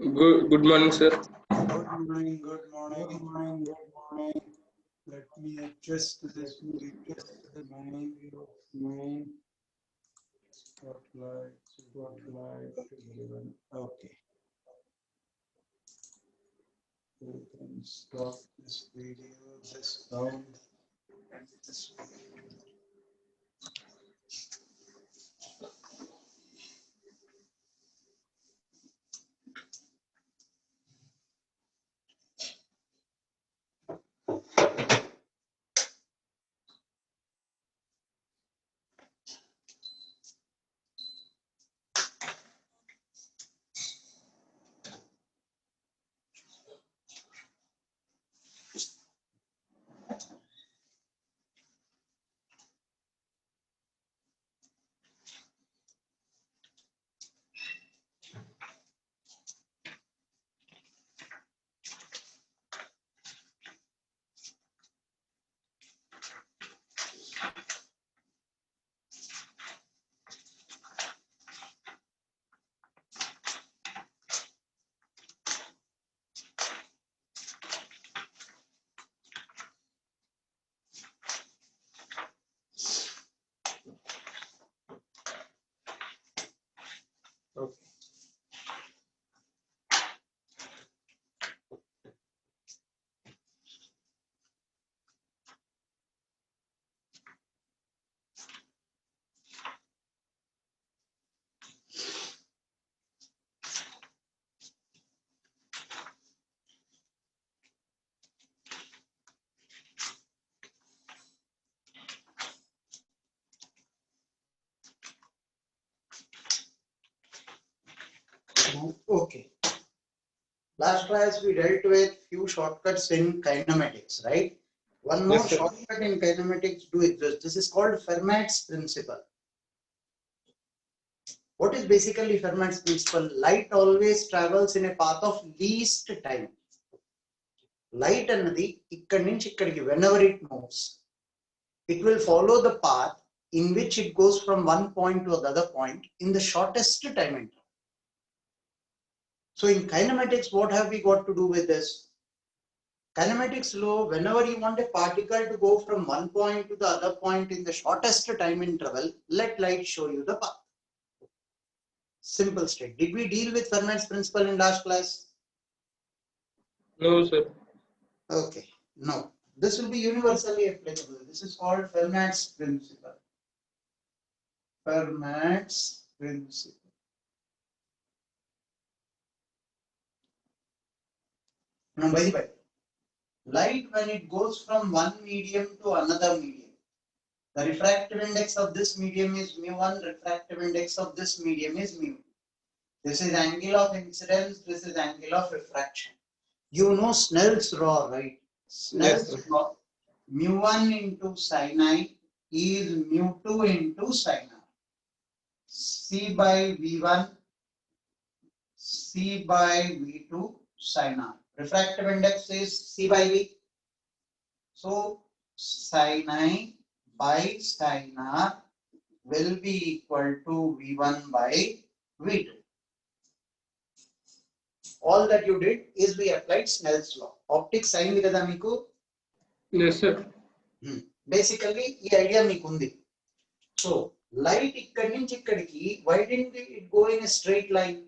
Good morning, sir. Good morning, good morning, good morning. Let me adjust this mine. Spotlight given. Okay. We can stop this video, this sound, and this video. Okay. Okay. Last class we dealt with few shortcuts in kinematics, right? One more Yes, sir. shortcut in kinematics do exist. This is called Fermat's principle. What is basically Fermat's principle? Light always travels in a path of least time. Light అన్నది ఇక్కడి నుంచి ఇక్కడికి whenever it moves, it will follow the path in which it goes from one point to the other point in the shortest time interval. So in kinematics, what have we got to do with this? Kinematics law, whenever you want a particle to go from one point to the other point in the shortest time interval, let light show you the path. Simple state. Did we deal with Fermat's principle in last class? No, sir. Okay, no. This will be universally applicable. This is called Fermat's principle. Fermat's principle. Now, by the way, light when it goes from one medium to another medium, the refractive index of this medium is mu1, refractive index of this medium is mu. This is angle of incidence, this is angle of refraction. You know Snell's law, right? Snell's Yes, law, mu1 into sin I is mu2 into sin R. C by V1, C by V2 sin R. Refractive index is C by V. So sin I by sin R will be equal to V1 by V2. All that you did is we applied Snell's law. Optics అయింది కదా మీకు? yes, sir. Basically ఈ idea మీకు ఉంది. So light ఇక్కడి నుంచి ఇక్కడికి, why didn't it go in a straight line?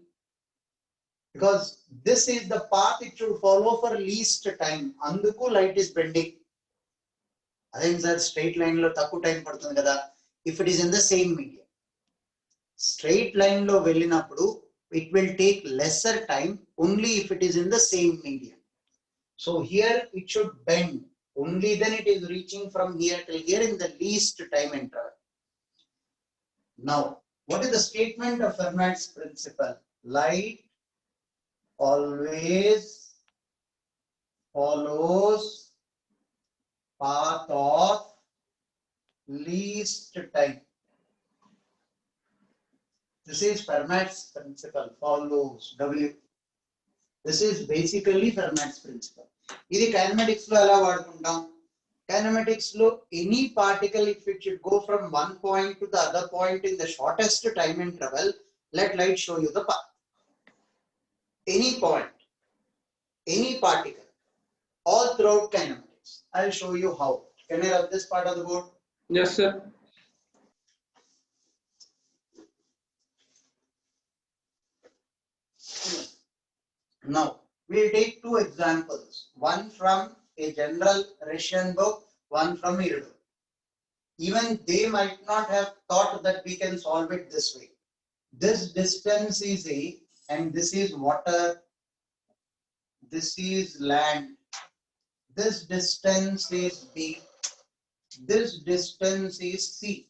Because this is the path it should follow for least time. అందుకు light is bending. అదేం సార్ స్ట్రైట్ లైన్ లో తక్కువ టైం పడుతుంది కదా? If it is in the same medium, straight line లో వెళ్ళినప్పుడు it will take lesser time only if it is in the same medium. So here it should bend. Only then it is reaching from here till here in the least time interval. Now, what is the statement of Fermat's principle? Light always follows path of least time. This is Fermat's principle. Follows W. This is basically Fermat's principle. ఇది kinematics లో ఎలా వాడుకుంటాం? Kinematics లో any particle if it should go from one point to the other point in the shortest time interval, let light show you the path. any point, any particle, all throughout kinematics. I'll show you how. Can I rub this part of the board? Yes, sir. Now, we'll take two examples. One from a general Russian book, one from Urdu. Even they might not have thought that we can solve it this way. This distance is A and this is water. This is land. This distance is B. This distance is C.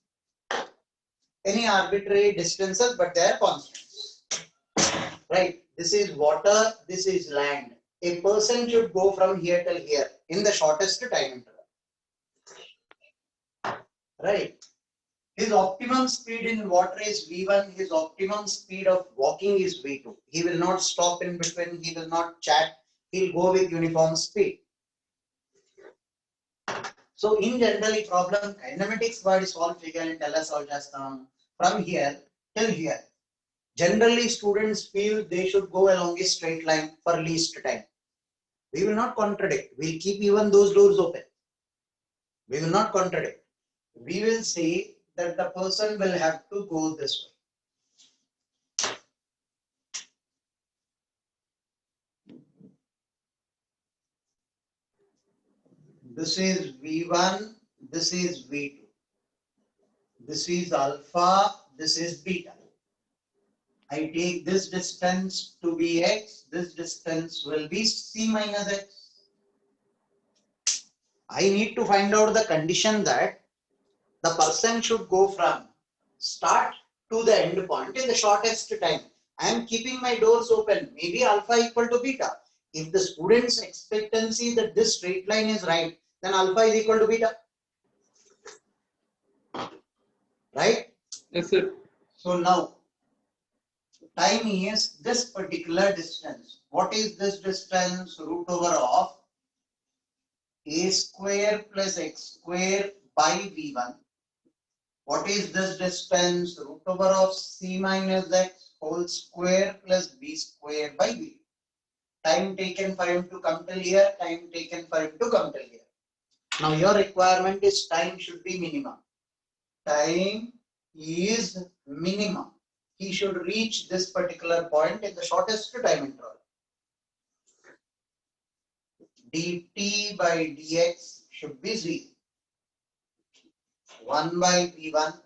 Any arbitrary distances, but they are constants. Right? This is water, this is land. A person should go from here till here in the shortest time interval. Right? His optimum speed in water is V1. His optimum speed of walking is V2. He will not stop in between. He will not chat. He'll go with uniform speed. So in generally problem kinematics వాడి solve చేయాలంటే ఎలా solve చేస్తాం? From here till here. Generally students feel they should go along a straight line for least time. We will not contradict. We'll keep even those doors open. We will not contradict. We will say that the person will have to go this way. This is V1, this is V2. This is alpha, this is beta. I take this distance to be x, this distance will be c minus x. I need to find out the condition that the person should go from start to the end point in the shortest time. I am keeping my doors open, maybe alpha equal to beta. If the student's expectancy that this straight line is right, then alpha is equal to beta. Right? Yes, sir. So now, time is this particular distance. What is this distance? Root over of a square plus x square by v1. What is this distance? Root over of c minus x whole square plus b square by v. Time taken for him to come till here, time taken for him to come till here. Now your requirement is time should be minimum. Time is minimum. He should reach this particular point in the shortest time interval. dt by dx should be 0. 1 by v1,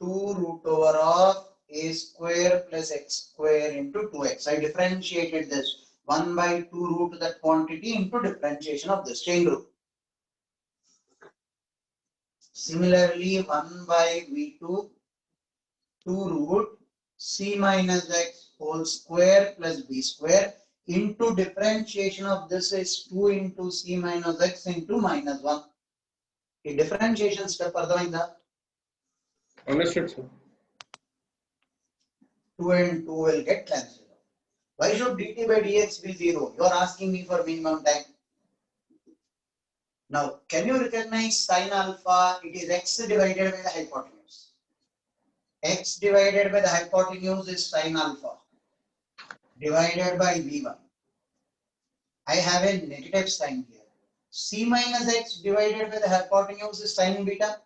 2 root over of a square plus x square into 2x. I differentiated this 1 by 2 root that quantity into differentiation of this chain rule. Similarly, 1 by v2, 2 root c minus x whole square plus b square into differentiation of this is 2 into c minus x into minus 1. A differentiation step అర్థమైందా? Understood, sir. 2 and 2 will get cancelled. Why should dt by dx be 0? You are asking me for minimum time. Now, can you recognize sin alpha? It is x divided by the hypotenuse. X divided by the hypotenuse is sin alpha divided by v1. I have a negative sign here. C minus x divided by the hypotenuse is sin beta.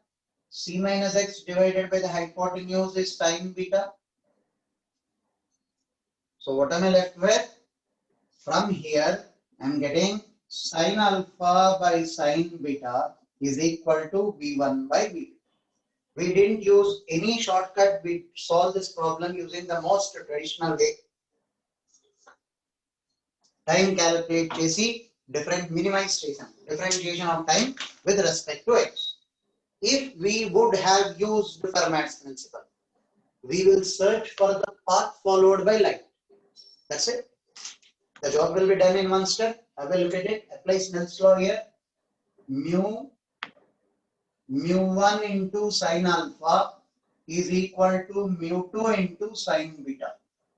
C minus x divided by the hypotenuse is sin beta. So what am I left with? From here, I am getting sin alpha by sin beta is equal to v1 by v2. We didn't use any shortcut. We solved this problem using the most traditional way. Time calculate chesi different differentiation of time with respect to x. If we would have used Fermat's principle, we will search for the path followed by light. That's it. The job will be done in one step. Have a look at it. Apply Snell's law here. mu1 into sin alpha is equal to mu2 into sin beta.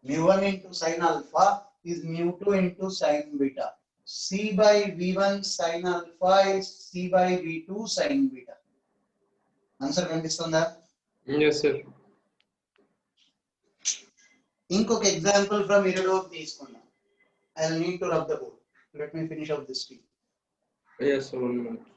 Mu1 into sin alpha is mu2 into sin beta. C by v1 sin alpha is c by v2 sin beta. Answer కనిపిస్తుందా? Yes, sir. ఇంకొక example from ఇరడోప్ తీసుకుందాం. I'll need to rub the board. Let me finish up this tea. Yes, sir, 1 minute.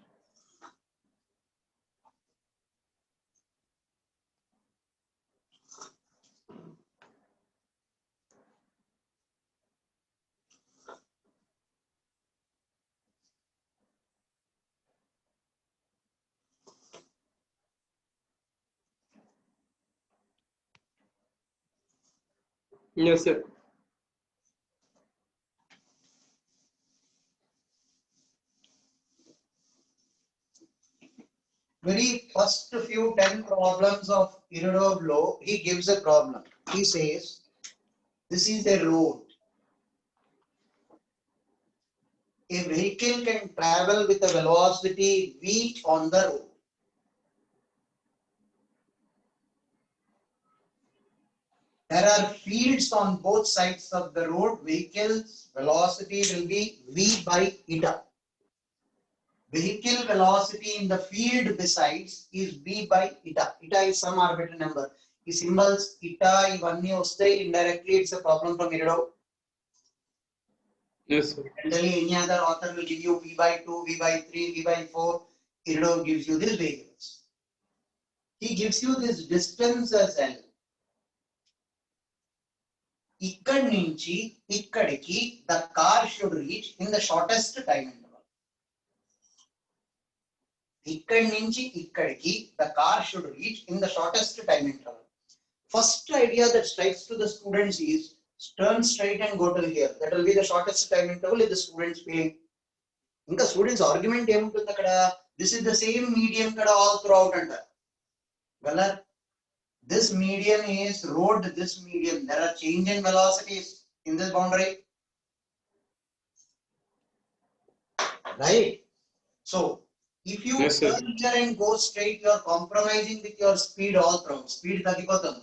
Yes, sir. Very first few 10 problems of Irodov law, he gives a problem. He says, this is a road. A vehicle can travel with a velocity v on the road. There are fields on both sides of the road. Vehicle's velocity will be v by eta. Vehicle velocity in the field besides is v by eta. Eta is some arbitrary number. The symbols eta, ivanni vaste, indirectly it's a problem from Irodov. Yes, sir. Generally, any other author will give you v by 2, v by 3, v by 4. Irodov gives you these variables. He gives you this distance as L. ఇక్కడి నుంచి ఇక్కడికి the car should reach in the shortest time interval. ఇక్కడి నుంచి ఇక్కడికి the car should reach in the shortest time interval. First idea that strikes to the students is turn straight and go till here. That will be the shortest time interval in the students feeling. ఇంకా students argument ఏముంటుంది అక్కడ? This is the same medium కదా all through out అంటారు. well, this medium is road, this medium, there are change in velocities in this boundary, right? So if you Yes, sir. turn here and go straight, you are compromising with your speed all through. Speed tagipotund.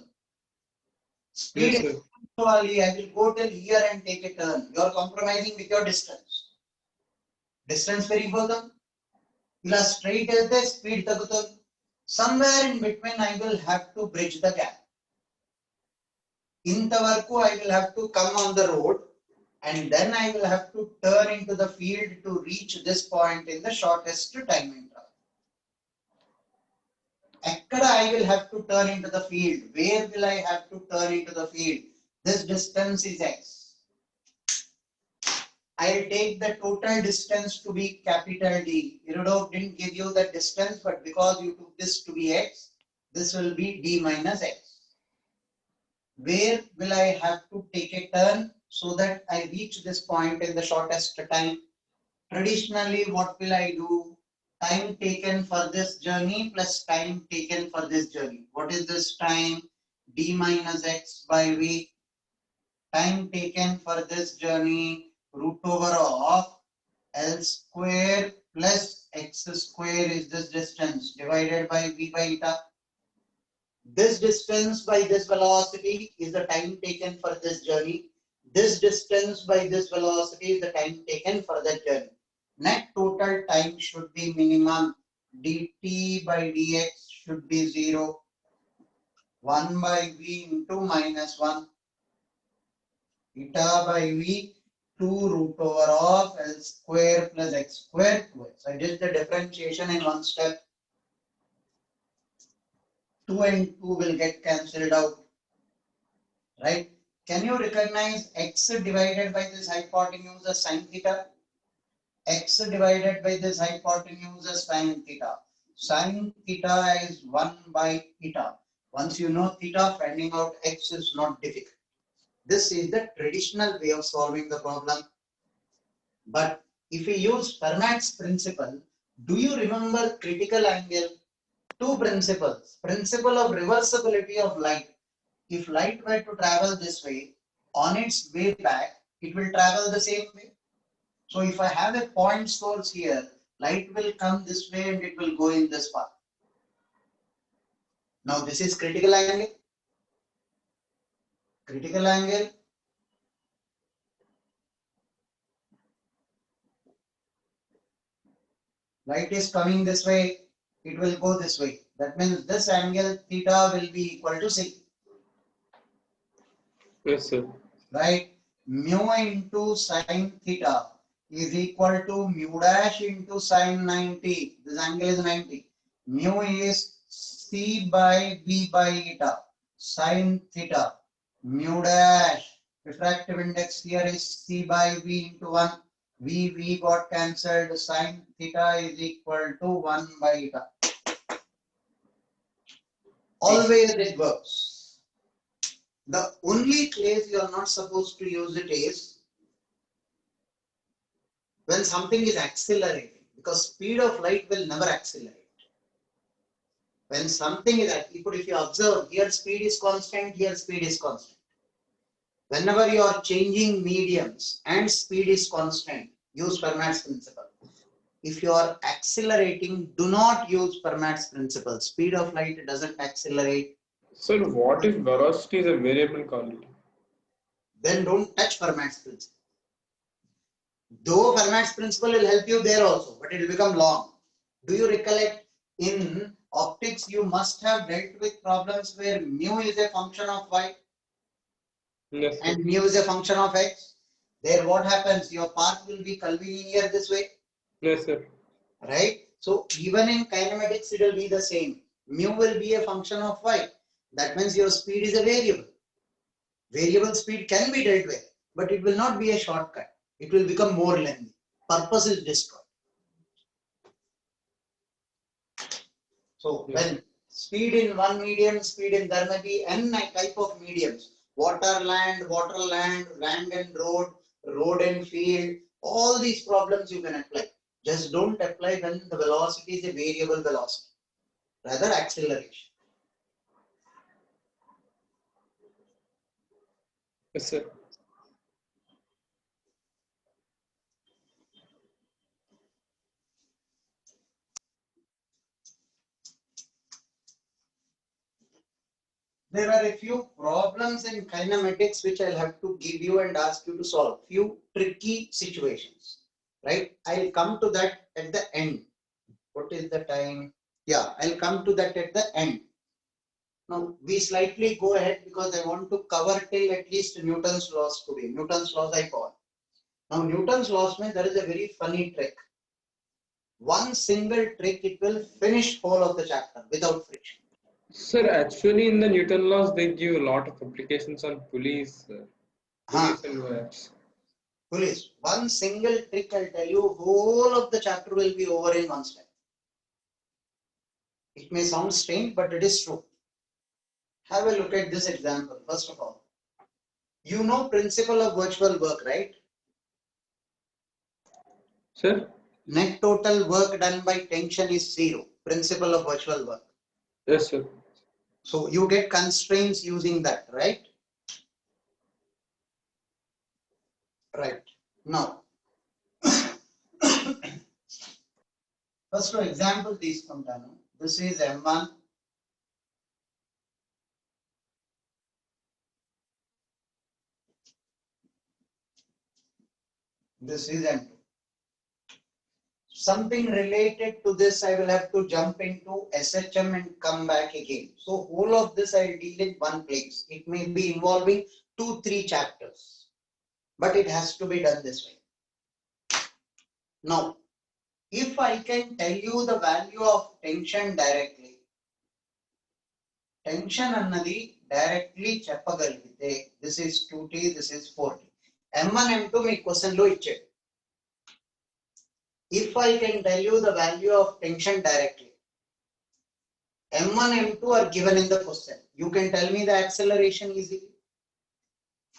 Speed Yes, sir. actually I will go till here and take a turn. You are compromising with your distance. Distance very important. Ila straight as the speed tagutund. Somewhere in between I will have to bridge the gap. Intavaraku I will have to come on the road and then I will have to turn into the field to reach this point in the shortest time interval. Ekkada I will have to turn into the field. Where will I have to turn into the field? This distance is x. I will take the total distance to be capital D. Irodov didn't give you the distance, but because you took this to be x, this will be d minus x. Where will I have to take a turn so that I reach this point in the shortest time? Traditionally, what will I do? Time taken for this journey plus time taken for this journey. What is this time? D minus x by v. Time taken for this journey, root over of L square plus x square is this distance divided by v by eta. This distance by this velocity is the time taken for this journey. This distance by this velocity is the time taken for that journey. Net total time should be minimum. dt by dx should be 0. 1 by v into minus 1. Eta by v 2 root over of L square plus x square 2x. I did the differentiation in one step. 2 and 2 will get cancelled out, right? Can you recognize x divided by this hypotenuse as sin theta? X divided by this hypotenuse as sin theta. Sin theta is 1 by eta. Once you know theta, finding out x is not difficult. This is the traditional way of solving the problem. But if we use Fermat's principle, do you remember critical angle? Two principles. Principle of reversibility of light. If light were to travel this way, on its way back, it will travel the same way. So if I have a point source here, light will come this way and it will go in this path. Now this is critical angle. Critical angle. Light is coming this way, it will go this way. That means this angle theta will be equal to C. Yes, sir. right? Mu into sine theta is equal to mu dash into sine 90. This angle is 90. Mu is C by V by eta. Sine theta. Mu dash. Refractive index here is C by V into 1. V got cancelled. Sine theta is equal to 1 by eta. Always it works. The only place you are not supposed to use it is when something is accelerating, because speed of light will never accelerate. When something is, if you observe, here speed is constant, here speed is constant. Whenever you are changing mediums and speed is constant, use Fermat's principle. If you are accelerating, do not use Fermat's principle. Speed of light doesn't accelerate. Sir, what if velocity is a variable quantity? Then don't touch Fermat's principle. Though Fermat's principle will help you there also, but it will become long. Do you recollect in optics you must have dealt with problems where mu is a function of y Yes, sir. and mu is a function of x? There what happens? Your path will be curvilinear this way, Yes, sir. right? So even in kinematics it will be the same. Mu will be a function of y. That means your speed is a variable. Variable speed can be dealt with, but it will not be a shortcut. It will become more lengthy. Purpose is destroyed. So when speed in one medium, speed in there may be n type of mediums. Water, land, land and road, road and field. All these problems you can apply. Just don't apply when the velocity is a variable velocity. Rather acceleration. Yes, sir. There are a few problems in kinematics which I'll have to give you and ask you to solve. Few tricky situations. Right? I'll come to that at the end. What is the time? Yeah, I'll come to that at the end. Now we slightly go ahead because I want to cover till at least Newton's laws today. Newton's laws I call. Now Newton's laws means there is a very funny trick. One single trick, it will finish whole of the chapter without friction. Sir, actually in the Newton laws they give a lot of applications on pulleys, pulleys and wires. Police. One single trick I'll tell you, whole of the chapter will be over in one step. It may sound strange, but it is true. Have a look at this example. First of all, you know principle of virtual work, right? Sir? Net total work done by tension is zero. Principle of virtual work. Yes, sir. So you get constraints using that, right? Right. Now, first for example, తీసుకుంటాను. This is M1. This is M2. Something related to this, I will have to jump into SHM and come back again. So whole of this I will deal in one place. It may be involving 2-3 chapters, but it has to be done this way. Now, if I can tell you the value of tension directly, tension annadi directly చెప్పగలిగితే, this is 2T, this is 4T. M1, M2 me question లో ఇచ్చాడు. If I can tell you the value of tension directly, M1, M2 are given in the question. You can tell me the acceleration easily.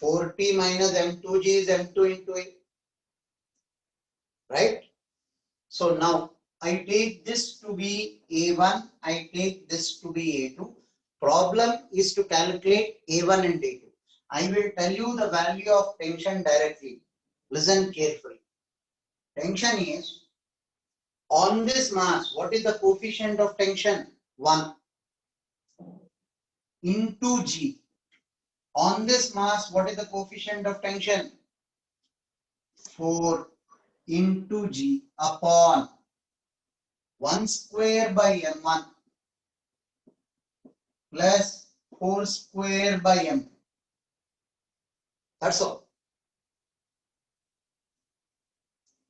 4T minus M2G is M2 into A. Right? So now I take this to be A1, I take this to be A2. Problem is to calculate A1 and A2. I will tell you the value of tension directly. Listen carefully. Tension is on this mass. What is the coefficient of tension? 1 into G. On this mass, what is the coefficient of tension? 4 into G upon 1 square by M1 plus 4 square by M2. That's all.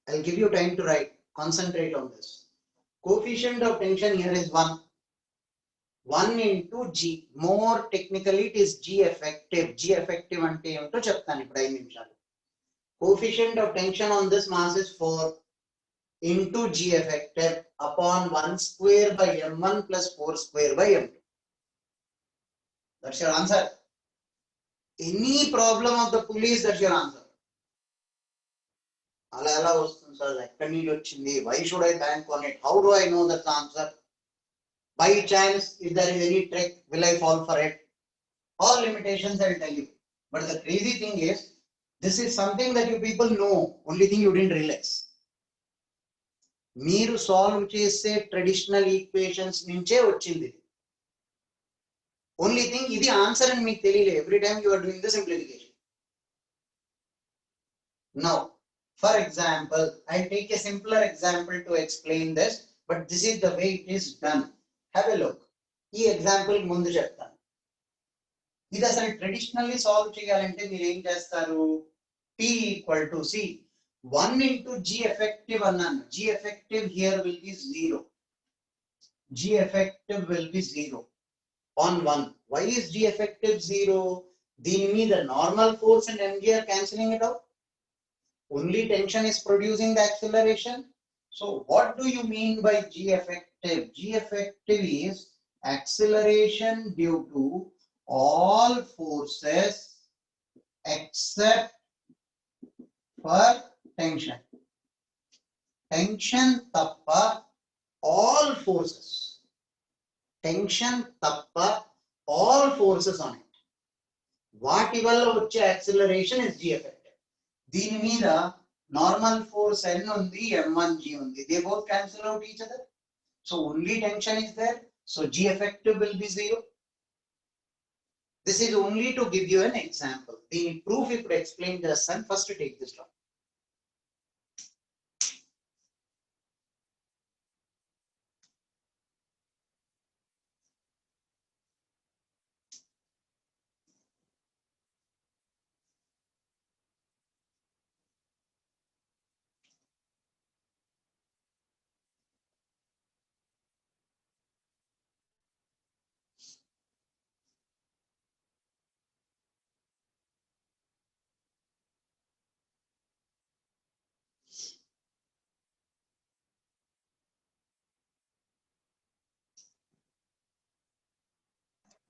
I'll give you time to write. Concentrate on this. Coefficient of tension here is 1. 1 into G. More technically, it is G effective. G effective ante emto cheptanu ippudu 5 నిమిషాలు. Coefficient of tension on this mass is 4 into G effective upon 1 square by m1 plus 4 square by m2. That's your answer. Any problem of the police, that's your answer. అలా ఎలా వస్తుంది sir, ఎక్కడి నుంచి వచ్చింది? Why should I bank on it? How do I know that's the answer? By chance, if there is any trick, will I fall for it? All limitations I'll tell you. But the crazy thing is, this is something that you people know. Only thing you didn't realize. మీరు solve చేసే traditional equations నుంచే వచ్చింది. Only thing ఇది answer అని మీకు తెలియలే. Every time you are doing the simplification. Now for example I take a simpler example to explain this, but this is the way it is done. Have a look. ఈ example ముందు చెప్తాను. ఇది అసలు traditionally solve చేయాలంటే మీరు ఏం చేస్తారు? T equal to C 1 into G effective అన్నాను. G effective here will be 0. G effective will be 0 on 1. Why is G effective 0? దీని మీద normal force and mg are cancelling it out. Only tension is producing the acceleration. So what do you mean by G effective? G effective is acceleration due to all forces except for tension. Tension tappa all forces. Tension tappa all forces on it. వాటి వల్ల వచ్చే acceleration is G effective. దీని మీద normal force N ఉంది, m1g ఉంది. They both cancel out each other. So only tension is there. So G effective will be 0. This is only to give you an example. The proof if I explain the sun, first to take this one.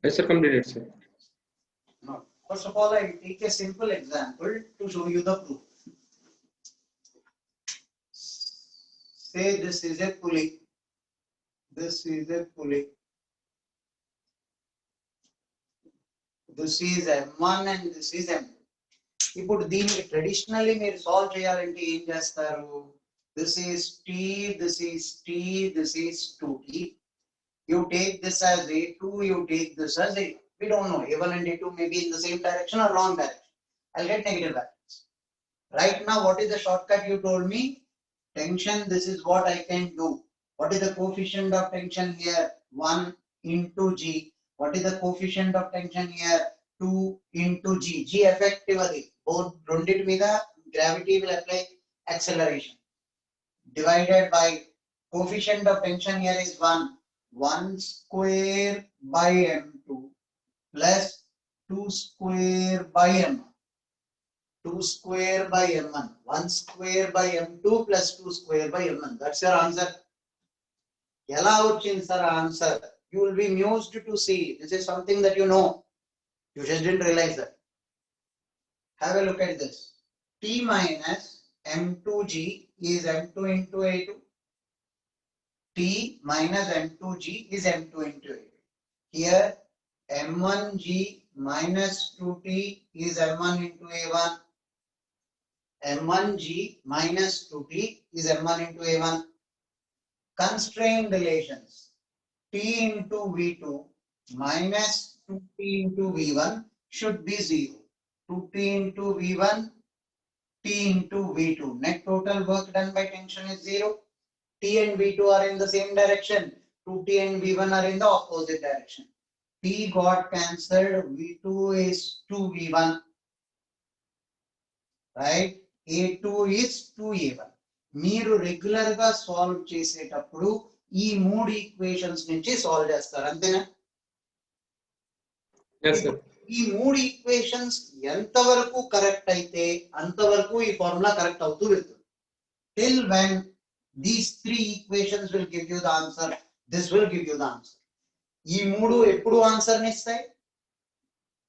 Yes, sir, completed, sir. No. First of all, I will take a simple example to show you the proof. Say this is a pulley. This is a pulley. This is M1 and this is M2. ఇప్పుడు దీన్ని traditionally మీరు solve చేయాలంటే ఏం చేస్తారు? This is T, this is T, this is 2T. You take this as A2, you take this as A. We don't know. A1 and A2 may be in the same direction or wrong direction. I'll get negative values. Right now, what is the shortcut you told me? Tension, this is what I can do. What is the coefficient of tension here? 1 into G. What is the coefficient of tension here? 2 into G. G effective. Both rundit mida gravity will apply acceleration. Divided by coefficient of tension here is 1. 1 square by m2 plus 2 square by m1. 2 square by m1. 1 square by m2 plus 2 square by m1. That's your answer. Ela vachindi sir answer. You will be amused to see. This is something that you know. You just didn't realize that. Have a look at this. T minus m2g is m2 into a2. T minus m2g is m2 into a2. Here m1g minus 2t is m1 into a1. m1g minus 2t is m1 into a1. Constraint relations. T into v2 minus 2t into v1 should be 0. 2t into v1, t into v2. Net total work done by tension is 0. T and V2 are in the same direction. 2T and V1 are in the opposite direction. T got cancelled. V2 is 2V1. Right a2 is 2a1. మీరు regular గా solve చేసేటప్పుడు ఈ మూడు equations నుంచి solve చేస్తారు అంతేనా? ఈ మూడు ఈక్వేషన్స్ ఎంతవరకు కరెక్ట్ అయితే అంతవరకు ఈ ఫార్ములా కరెక్ట్ అవుతూ వెళ్తుంది. till when these three equations will give you the answer, this will give you the answer. ఈ మూడు ఎప్పుడు ఆన్సర్ ని ఇస్తాయి?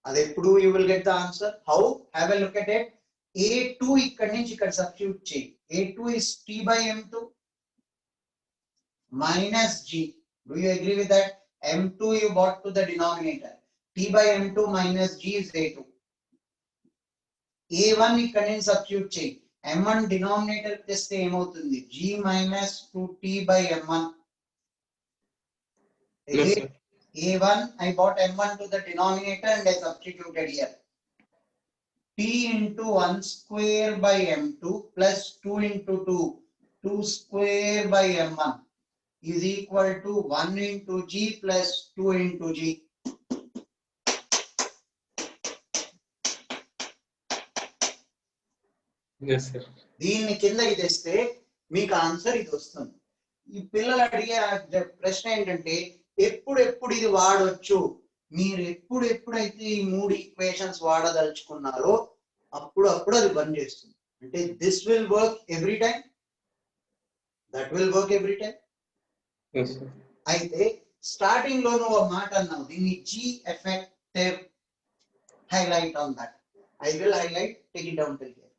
అది ఎప్పుడు you will get the answer. How? Have a look at it. a2 ఇక్కడ నుంచి ఇక్కడ సబ్స్టిట్యూట్ చేయి. a2 is t by m2 minus g. Do you agree with that? m2 you brought to the denominator. t by m2 minus g is a2. a1 ఇక్కడ నుంచి substitute చేయి. m1 denominator తెస్తే ఏమవుతుంది? g minus 2t by m1. a1 I brought m1 to the denominator and I substituted here. t into 1 square by m2 plus 2 into 2 square by m1 is equal to 1 into g plus 2 into g. Yes, sir. దీన్ని కిందకి తెస్తే మీకు answer ఇది వస్తుంది. ఈ పిల్లలు అడిగే ప్రశ్న ఏంటంటే ఎప్పుడు ఇది వాడొచ్చు? మీరు ఎప్పుడైతే ఈ మూడు ఈక్వేషన్స్ వాడదలుచుకున్నారో అప్పుడు అది బంద్ చేస్తుంది. అంటే this will work every time, that will work every time. అయితే స్టార్టింగ్ లో నువ్వు ఒక మాట అన్నావు, దీన్ని G effective highlight on that. I will highlight, take it down till here.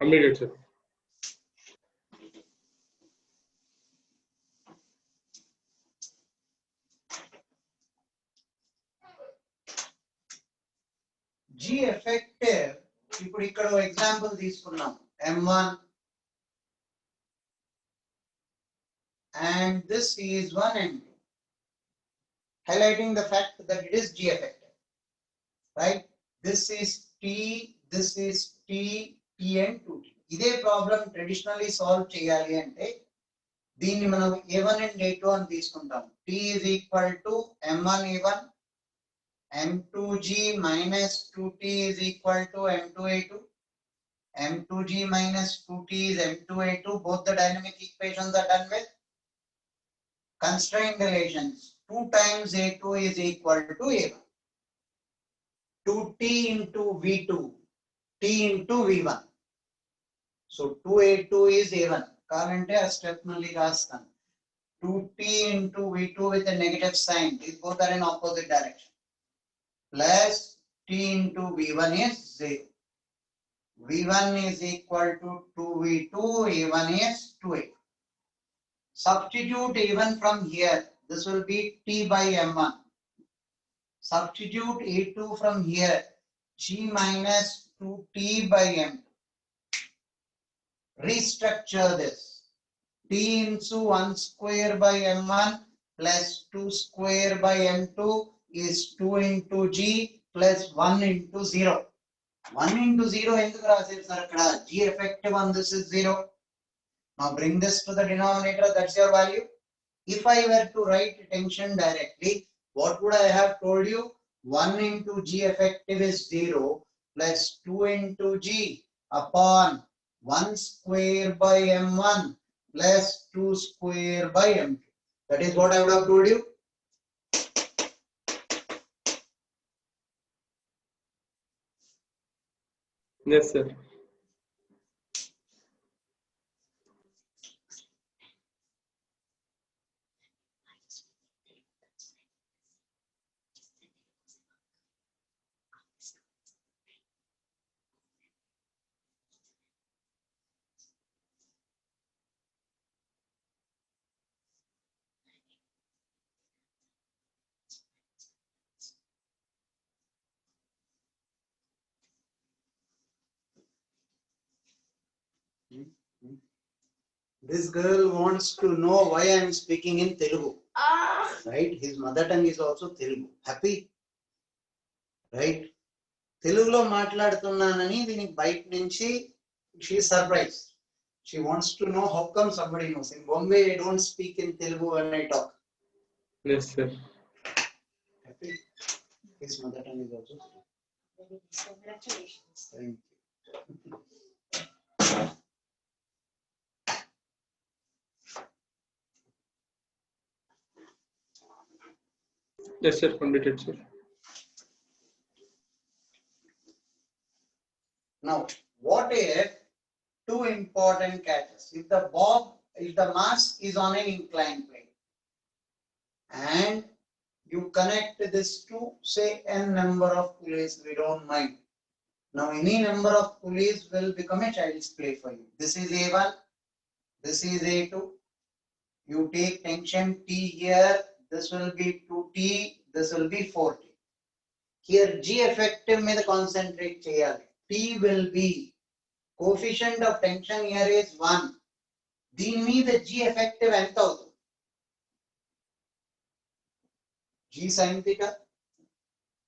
Completed, sir. G effective ఇప్పుడు ఇక్కడ ఎగ్జాంపుల్ తీసుకున్నాం m1 and this is 1 m2, highlighting the fact that it is G effective, right? This is T, this is T, T and 2T. ఇదే problem traditionally solve చేయాలి అంటే దీన్ని మనం a1 and a2 అని తీసుకుంటాం. T is equal to m1 a1, m2g minus 2t is equal to m2a2, m2g minus 2t is m2a2. Both the dynamic equations are done with constraint relations. 2 times a2 is equal to a1. 2t into v2, t into v1. So 2a2 is a1. Kalante a step nalli rastan. 2t into v2 with a negative sign. These both are in opposite direction. plus T into V1 is 0. V1 is equal to 2V2, A1 is 2A. Substitute A1 from here. This will be T by M1. Substitute A2 from here. G minus 2T by M2. Restructure this. T into 1 square by M1 plus 2 square by M2 is 2 into G plus 1 into 0. 1 into 0 ఎందుకు రాశారు sir అక్కడ? G effective on this is 0. Now bring this to the denominator, that's your value. If I were to write tension directly, what would I have told you? 1 into G effective is 0 plus 2 into G upon 1 square by M1 plus 2 square by M2. That is what I would have told you. Yes, sir. This girl wants to know why I am speaking in Telugu. Right? His mother tongue is also Telugu. Happy? Right? తెలుగులో మాట్లాడుతున్నానని దీనికి బయట నుంచి she is surprised. She wants to know how come somebody knows. In Bombay, I don't speak in Telugu when I talk. Yes, sir. Happy? His mother tongue is also Telugu. Congratulations. Thank you. Yes, sir. Completed, sir. Now, what if two important catches? If the mass is on an inclined plane and you connect this to say n number of pulleys, we don't mind. Now, any number of pulleys will become a child's play for you. This is A1, this is A2. You take tension T here, this will be 2T, this will be 4T. Here G effective మీద concentrate చేయాలి. T will be coefficient of tension here is 1. దీని మీద G effective ఎంత అవుతుంది? G sin theta.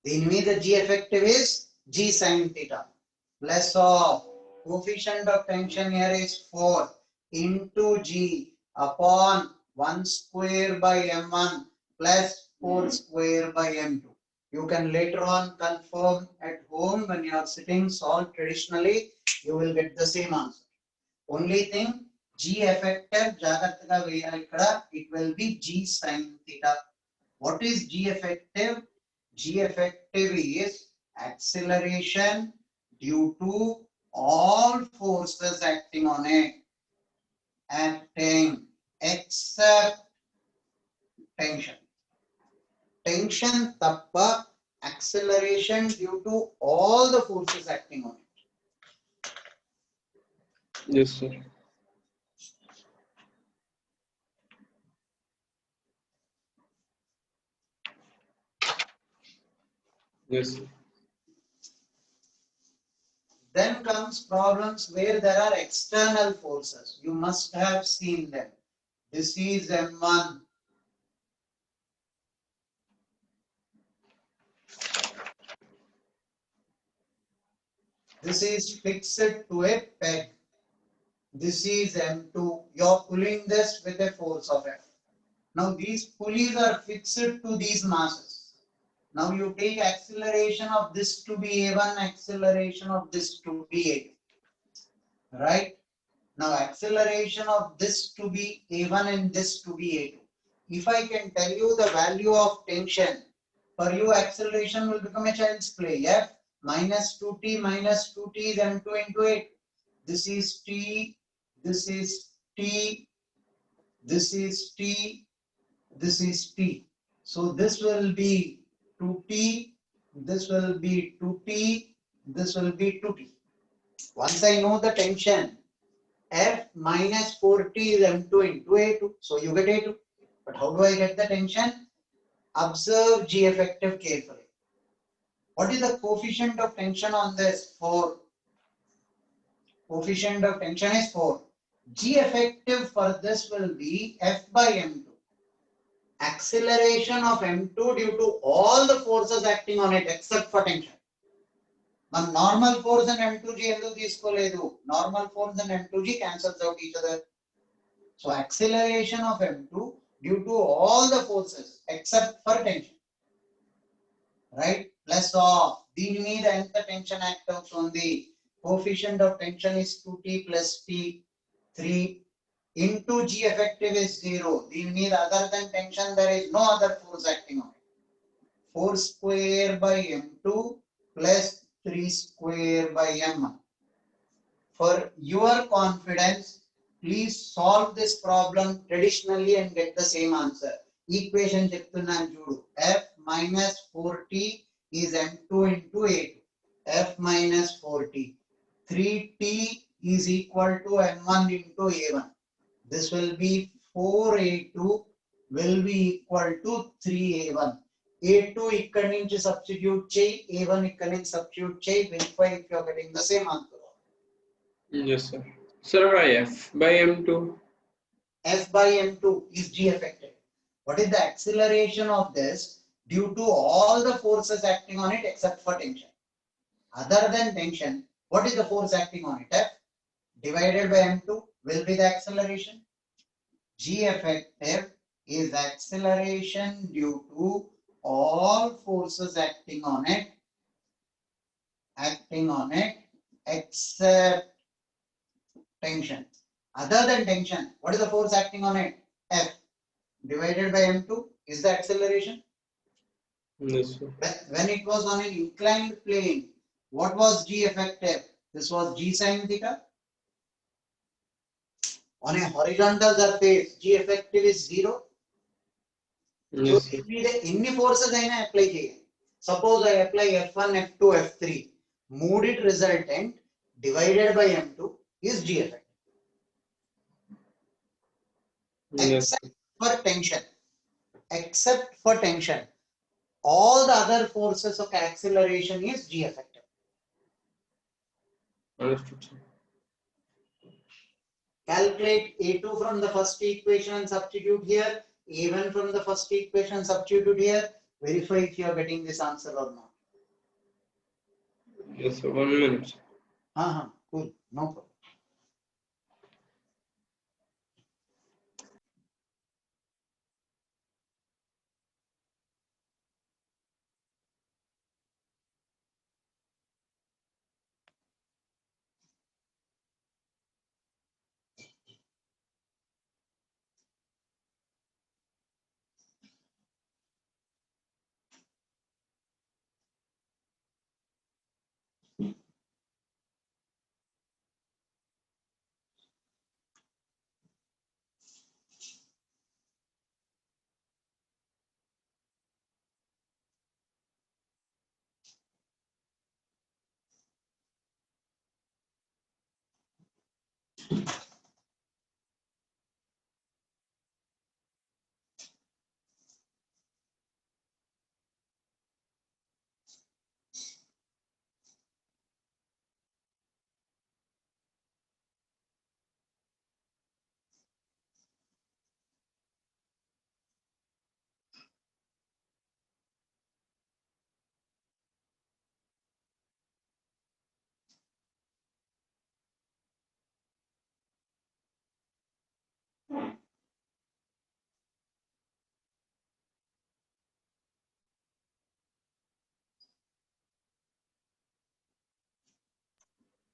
దీని మీద G effective is G sin theta. Plus of coefficient of tension here is 4 into G upon 1 square by M1 plus 4 square by M2. You can later on confirm at home when you are sitting, solve traditionally, you will get the same answer. Only thing, G effective, జాగ్రత్తగా వేయాలి ఇక్కడ, it will be G sin theta. What is G effective? G effective is acceleration due to all forces acting on it, acting except tension. Tension తప్ప acceleration due to all the forces acting on it. Yes, sir. Yes, sir. Then comes problems where there are external forces. You must have seen them. This is M1. This is fixed to a peg. This is M2. You're pulling this with a force of F. Now these pulleys are fixed to these masses. Now you take acceleration of this to be A1, acceleration of this to be A2. Right? Now acceleration of this to be A1 and this to be A2. If I can tell you the value of tension, for you acceleration will become a child's play. F minus 2T minus 2T is M2 into 8. This is T, this is T, this is T, this is T. So this will be 2T, this will be 2T, this will be 2T. Once I know the tension, F minus 4T is M2 into A2. So you get A2. But how do I get the tension? Observe G effective carefully. What is the coefficient of tension on this? 4. Coefficient of tension is 4. G effective for this will be F by M2. Acceleration of M2 due to all the forces acting on it except for tension. Now normal force and M2G endu తీసుకోలేదు. Normal force and M2G cancels out each other. So acceleration of M2 due to all the forces except for tension. Right? Plus of దీని మీద ఎంత tension act అవుతుంది? Coefficient of tension is 2T plus P 3 into G effective is 0. దీని మీద other than tension there is no other force acting on it. 4 square by M2 plus 3 square by M. For your confidence, please solve this problem traditionally and get the same answer. Equation చెప్తున్నాను చూడు. F minus 4T is M2 into A2. F minus 4T. 3T is equal to M1 into A1. This will be 4A2 will be equal to 3A1. A2 ikkadi nunchi substitute చేయి, A1 ikkadi nunchi substitute చేయి, verify if you are getting the same answer. Yes, sir. Sir, by F by M2. F by M2 is G effective. What is the acceleration of this due to all the forces acting on it except for tension? Other than tension, what is the force acting on it? F divided by M2 will be the acceleration. G effective is acceleration due to all forces acting on it except tension. Other than tension, what is the force acting on it? F divided by M2 is the acceleration. Yes, sir. When it was on an inclined plane, what was G effective? This was G sin theta. On a horizontal surface, G effective is 0. Yes, sir. Any forces I apply here. Suppose I apply F1, F2, F3. Mooded resultant divided by M2 is G effective. Yes. Except for tension. Except for tension. All the other forces of acceleration is G effective. Understood, sir. Calculate A2 from the first equation and substitute here. A1 from the first equation substitute here. Verify if you are getting this answer or not. Yes, sir. 1 minute. Cool. No problem.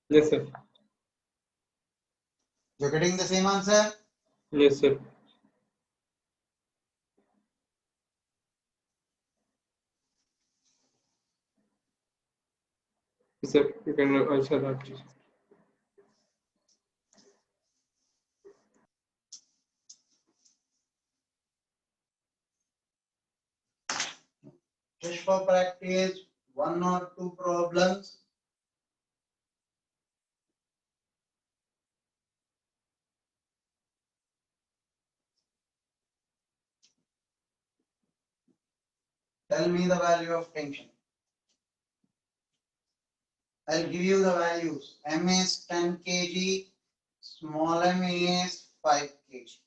Yes, sir. You're getting the same answer? Yes, sir. Yes, sir. You can answer that. Just for practice, one or two problems. Tell me the value of tension. I'll give you the values. M is 10 kg, small m is 5 kg.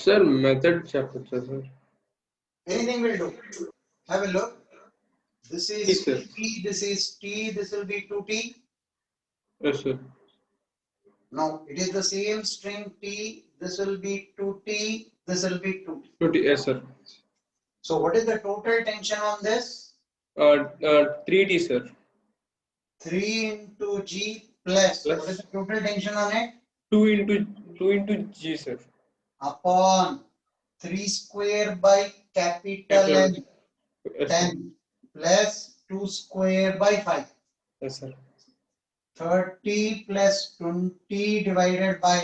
Sir, method చెప్పొచ్చా sir? Anything will do. Have a look. This is Yes, sir. T, this is T, this will be 2T. Yes, sir. Now it is the same string T, this will be 2T, this will be 2T. 2T, yes, sir. So what is the total tension on this? 3T, sir. 3 into G plus, Plus. what is the total tension on it? 2 into G, sir. Upon 3 square by capital N, Yes, sir. 10 plus 2 square by 5. Yes, sir. 30 plus 20 divided by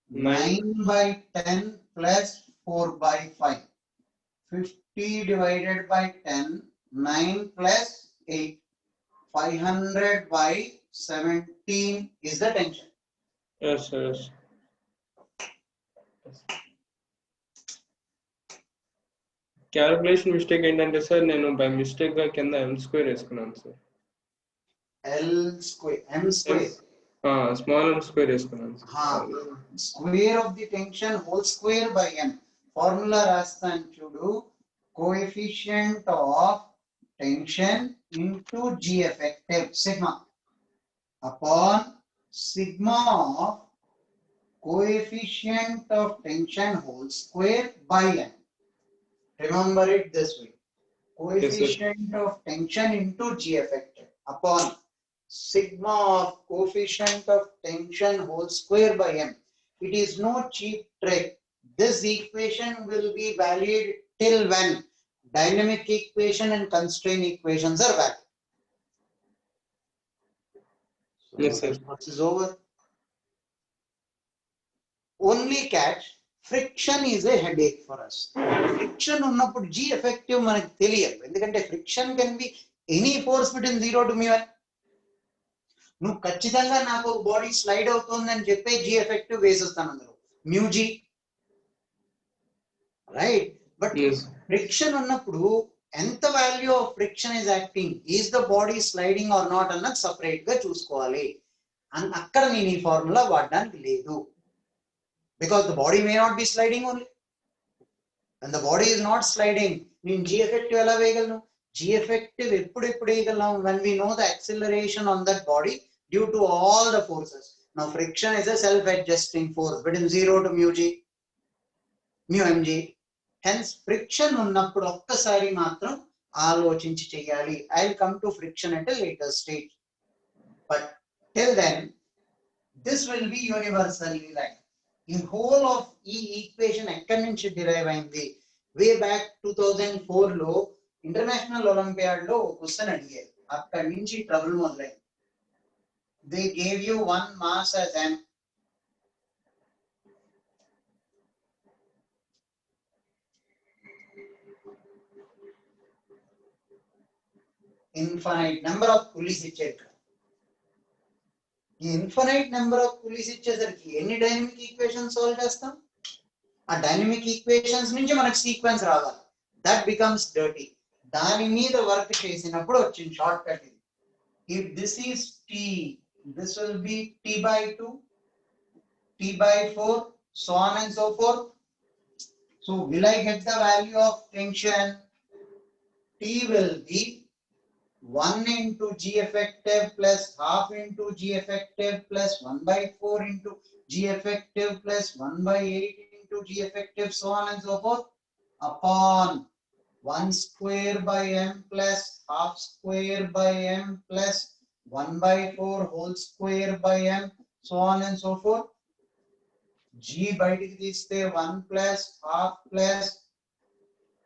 9 by 10 plus 4 by 5. 50 divided by 10, 9 plus 8. 500 by 17 is the tension. Yes, sir. Yes. Calculation mistake ఏంటంటే sir నేను by mistake గా కింద m square వేసుకున్నాను sir. L square, M square. Small m square వేసుకున్నాను Square of the tension whole square by M. Formula rastan chudu. Coefficient of tension into G effective sigma upon sigma of coefficient of tension whole square by M. Remember it this way. Coefficient of tension into G effective upon sigma of coefficient of tension whole square by M. It is no cheap trick. This equation will be valid till when dynamic equation and constraint equations are valid. Yes, sir. This is over. Only catch friction is a headache for us. Friction ఉన్నప్పుడు G effective మనకి తెలియదు, ఎందుకంటే friction can be any force between 0 to μn. నువ్వు ఖచ్చితంగా నాకు body slide అవుతుందని చెప్పే G effective వేసేస్తాను అందులో mu g, right? But Yes. Friction ఉన్నప్పుడు ఎంత value of friction is acting, is the body sliding or not అన్నది సపరేట్ గా చూసుకోవాలి. అక్కడ నేను ఈ ఫార్ములా వాడడానికి లేదు, because the body may not be sliding only. And the body is not sliding, నేను జీ ఎఫెక్టివ్ ఎలా వేయగలను? జీ ఎఫెక్టివ్ ఎప్పుడు వేయగలం? when we know the acceleration on that body due to all the forces. Now friction is a self-adjusting force between 0 to μg, μmg. Hence friction ఉన్నప్పుడు ఒక్కసారి మాత్రం ఆలోచించి చేయాలి. I'll come to friction at a later stage, but till then this will be universally right. ఈ whole of ఈ equation ఎక్కడి నుంచి derive అయింది? వే బ్యాక్ 2004 లో ఇంటర్నేషనల్ ఒలింపియాడ్ లో ఒక క్వశ్చన్ అడిగారు, అక్కడి నుంచి ట్రబుల్ మొదలైంది. They gave you one mass as m. Infinite number of pulleys ఇచ్చారు. ఈ ఇన్ఫైనైట్ నెంబర్ ఆఫ్ పులీస్ ఇచ్చేసరికి ఎన్ని డైనమిక్ ఈక్వేషన్ సాల్వ్ చేస్తాం? ఆ డైనమిక్ ఈక్వేషన్స్ నుంచి మనకు సీక్వెన్స్ రావాలి. That becomes dirty. దాని మీద వర్క్ చేసినప్పుడు వచ్చింది షార్ట్ కట్ ఇది. If this is T, this will be T by 2, T by 4, so on and so forth. So will I get the value of tension? T will be 1 into G effective plus half into G effective plus 1/4 into G effective plus 1/8 into G effective, so on and so forth, upon 1 square by m plus half square by m plus 1/4 whole square by m, so on and so forth. G బయటికి తీస్తే 1 plus half plus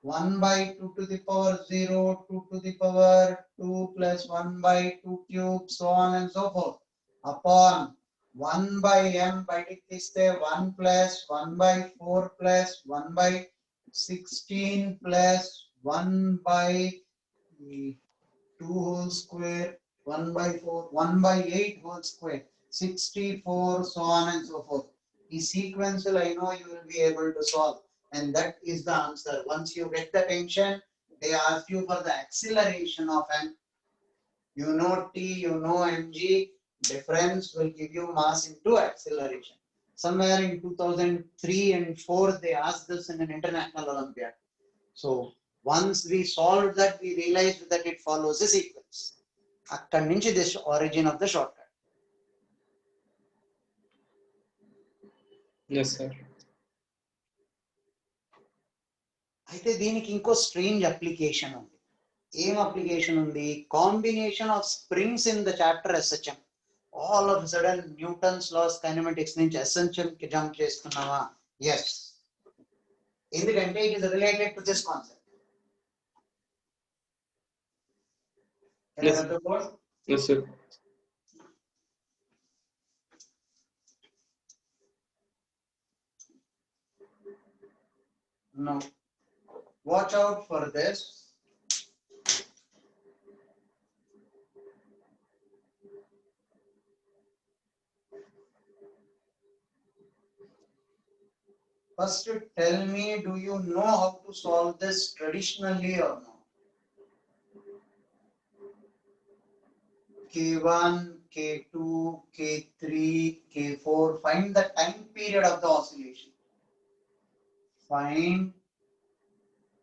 1/2 to the power 0, 2 to the power 2 plus 1/2 cube, so on and so forth, upon 1 by m బయటికి తీస్తే 1 plus 1/4 plus 1/16 plus 1/2 whole square, 1/4, 1/8 whole square, 64, so on and so forth. The sequential, I know you will be able to solve, and that is the answer. Once you get the tension, they ask you for the acceleration of m. You know T, you know mg, difference will give you mass into acceleration. Somewhere in 2003 and 4 they asked this in an international Olympiad. So once we solved that, we realized that it follows a sequence. Akkadi nunchi this origin of the shortcut. Yes, sir. అయితే దీనికి ఇంకో strange application ఉంది. ఏం application ఉంది? Combination of springs in the chapter SHM. All of sudden Newton's laws kinematics నుంచి SHM కి jump చేస్తున్నావా? Yes, ఎందుకంటే it is related to this concept. Yes. Yes, sir. Now, watch out for this. First, tell me, do you know how to solve this traditionally or not? K1, K2, K3, K4. Find the time period of the oscillation. Find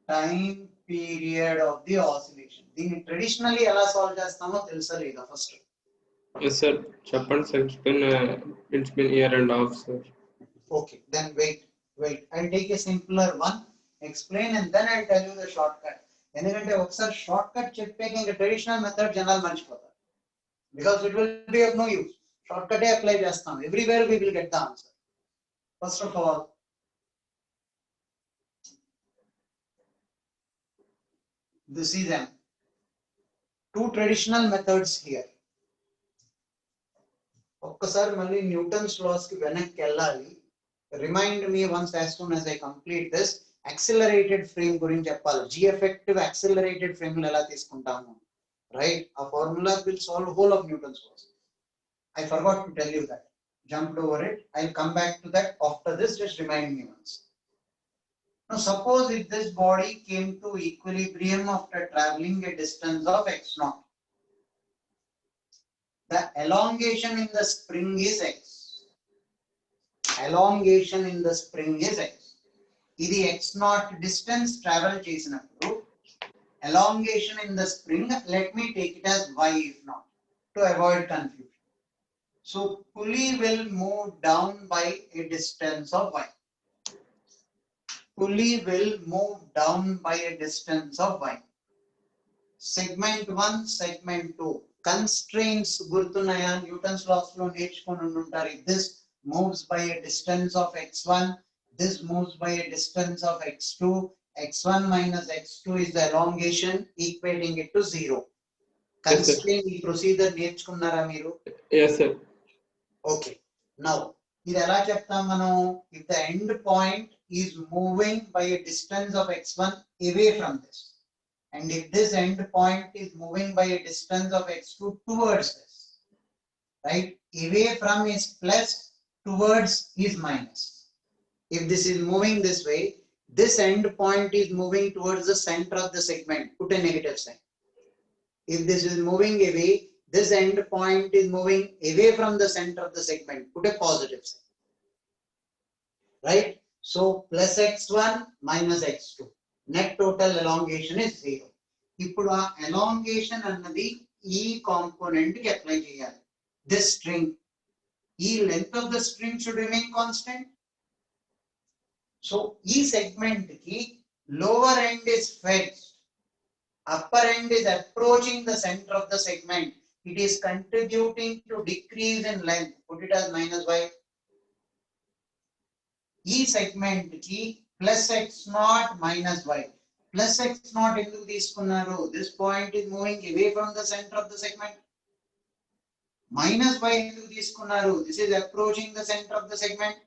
time period of the oscillation. దీన్ని traditionally ఎలా solve చేస్తామో తెలుసా లేదా first? Yes, sir. చెప్పండి sir. It's been year and a half, sir. Okay, then wait. I'll take a simpler one, explain, and then I'll tell you the shortcut. ఎందుకంటే ఒకసారి short cut చెప్పాక ఇంకా traditional method జనాలు మర్చిపోతారు. Because it will be of no use. Shortcut apply చేస్తాం. Everywhere we will get the answer. First of all, this is M. Two traditional methods here. ఒక్కసారి మళ్ళీ Newton's laws కి వెనక్కి వెళ్ళాలి. remind me once as soon as I complete this. Accelerated frame గురించి చెప్పాలి. G effective accelerated frame ఎలా తీసుకుంటాము, right? A formula will solve whole of Newton's laws. I forgot to tell you that. Jumped over it. I'll come back to that after this. Just remind me once. Now suppose if this body came to equilibrium after traveling a distance of x naught. The elongation in the spring is x. Elongation in the spring is x. This x naught distance travel chesinappudu. Elongation in the spring, let me take it as y if not, to avoid confusion. So pulley will move down by a distance of y. Pulley will move down by a distance of y. Segment 1, segment 2. Constraints గుర్తున్నాయా? Newton's laws లో నేర్చుకొని ఉంటారు. This moves by a distance of x1, this moves by a distance of x2, x1 minus x2 is the elongation, equating it to 0. Constraint ఈ procedure నేర్చుకున్నారా మీరు? Yes, sir. Okay. Now, ఇది ఎలా చెప్తాం మనం? If the end point is moving by a distance of x1 away from this, and if this end point is moving by a distance of x2 towards this, right? Away from is plus, towards is minus. If this is moving this way, this end point is moving towards the center of the segment. Put a negative sign. If this is moving away, this end point is moving away from the center of the segment. Put a positive sign. Right? So plus x1 minus x2. Net total elongation is 0. ఇప్పుడు ఆ elongation అన్నది ఈ component కి apply చేయాలి. This string, ఈ length of the string should remain constant. So ఈ segment కి lower end is fixed, upper end is approaching the center of the segment. It is contributing to decrease in length. Put it as minus y. ఈ segment కి plus x naught minus y. Plus x naught ఎందుకు తీసుకున్నారు? This point is moving away from the center of the segment. Minus y ఎందుకు తీసుకున్నారు? This is approaching the center of the segment.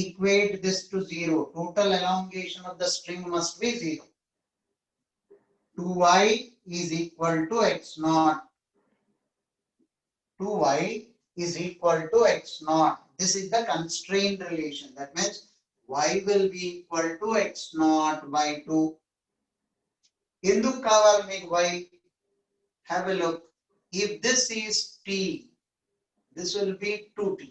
Equate this to 0. Total elongation of the string must be 0. 2y is equal to x naught. 2y is equal to x naught. This is the constraint relation. That means y will be equal to x naught by 2. ఎందుకు కావాలి మీకు y? Have a look. If this is t, this will be 2t.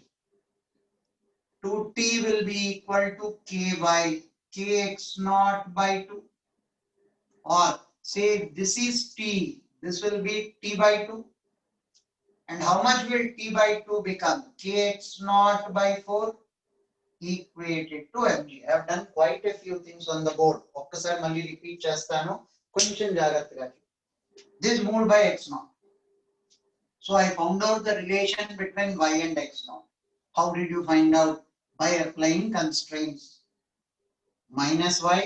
2t will be equal to ky, kx naught by 2. Or say if this is t, this will be t by 2. And how much will t by 2 become? Kx naught by 4 equated to mg. I have done quite a few things on the board. ఒక్కసారి మళ్ళీ repeat చేస్తాను, కొంచెం జాగ్రత్తగా. This moved by x naught. So I found out the relation between y and x naught. How did you find out? By applying constraints. Minus y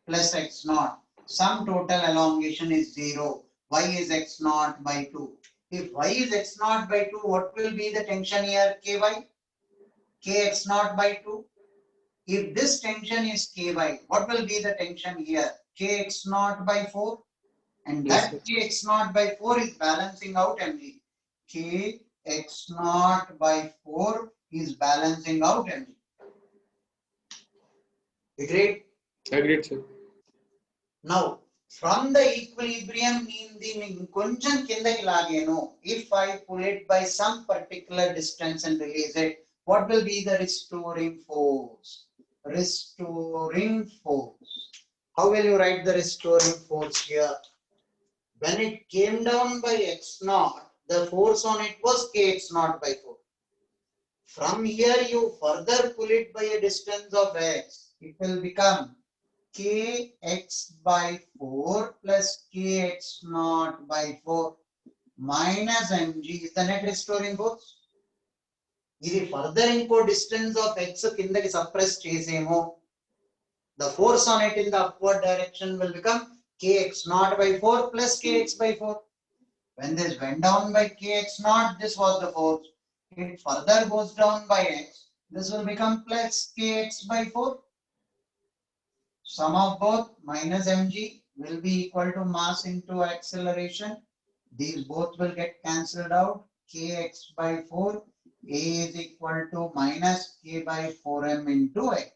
plus x naught. Sum total elongation is 0. Y is x naught by 2. If y is x naught by 2, what will be the tension here? Ky? Kx naught by 2. If this tension is ky, what will be the tension here? Kx naught by 4. And that kx naught by 4 is balancing out mg. Kx naught by 4 is balancing out mg. Agreed? Agreed, sir. Now, from the equilibrium koncham kindaki lagenu, if I pull it by some particular distance and release it, what will be the restoring force? Restoring force. How will you write the restoring force here? When it came down by x naught, the force on it was kx naught by 4. From here you further pull it by a distance of x. It will become kx by 4 plus kx naught by 4 minus mg is the net restoring force. This further inko distance of x kindaki suppress chesemo, the force on it in the upward direction will become kx naught by 4 plus kx by 4. When this went down by kx naught, this was the force. it further goes down by x, this will become plus kx by 4. Sum of both minus mg will be equal to mass into acceleration. These both will get cancelled out. Kx by 4, a is equal to minus k by 4m into x.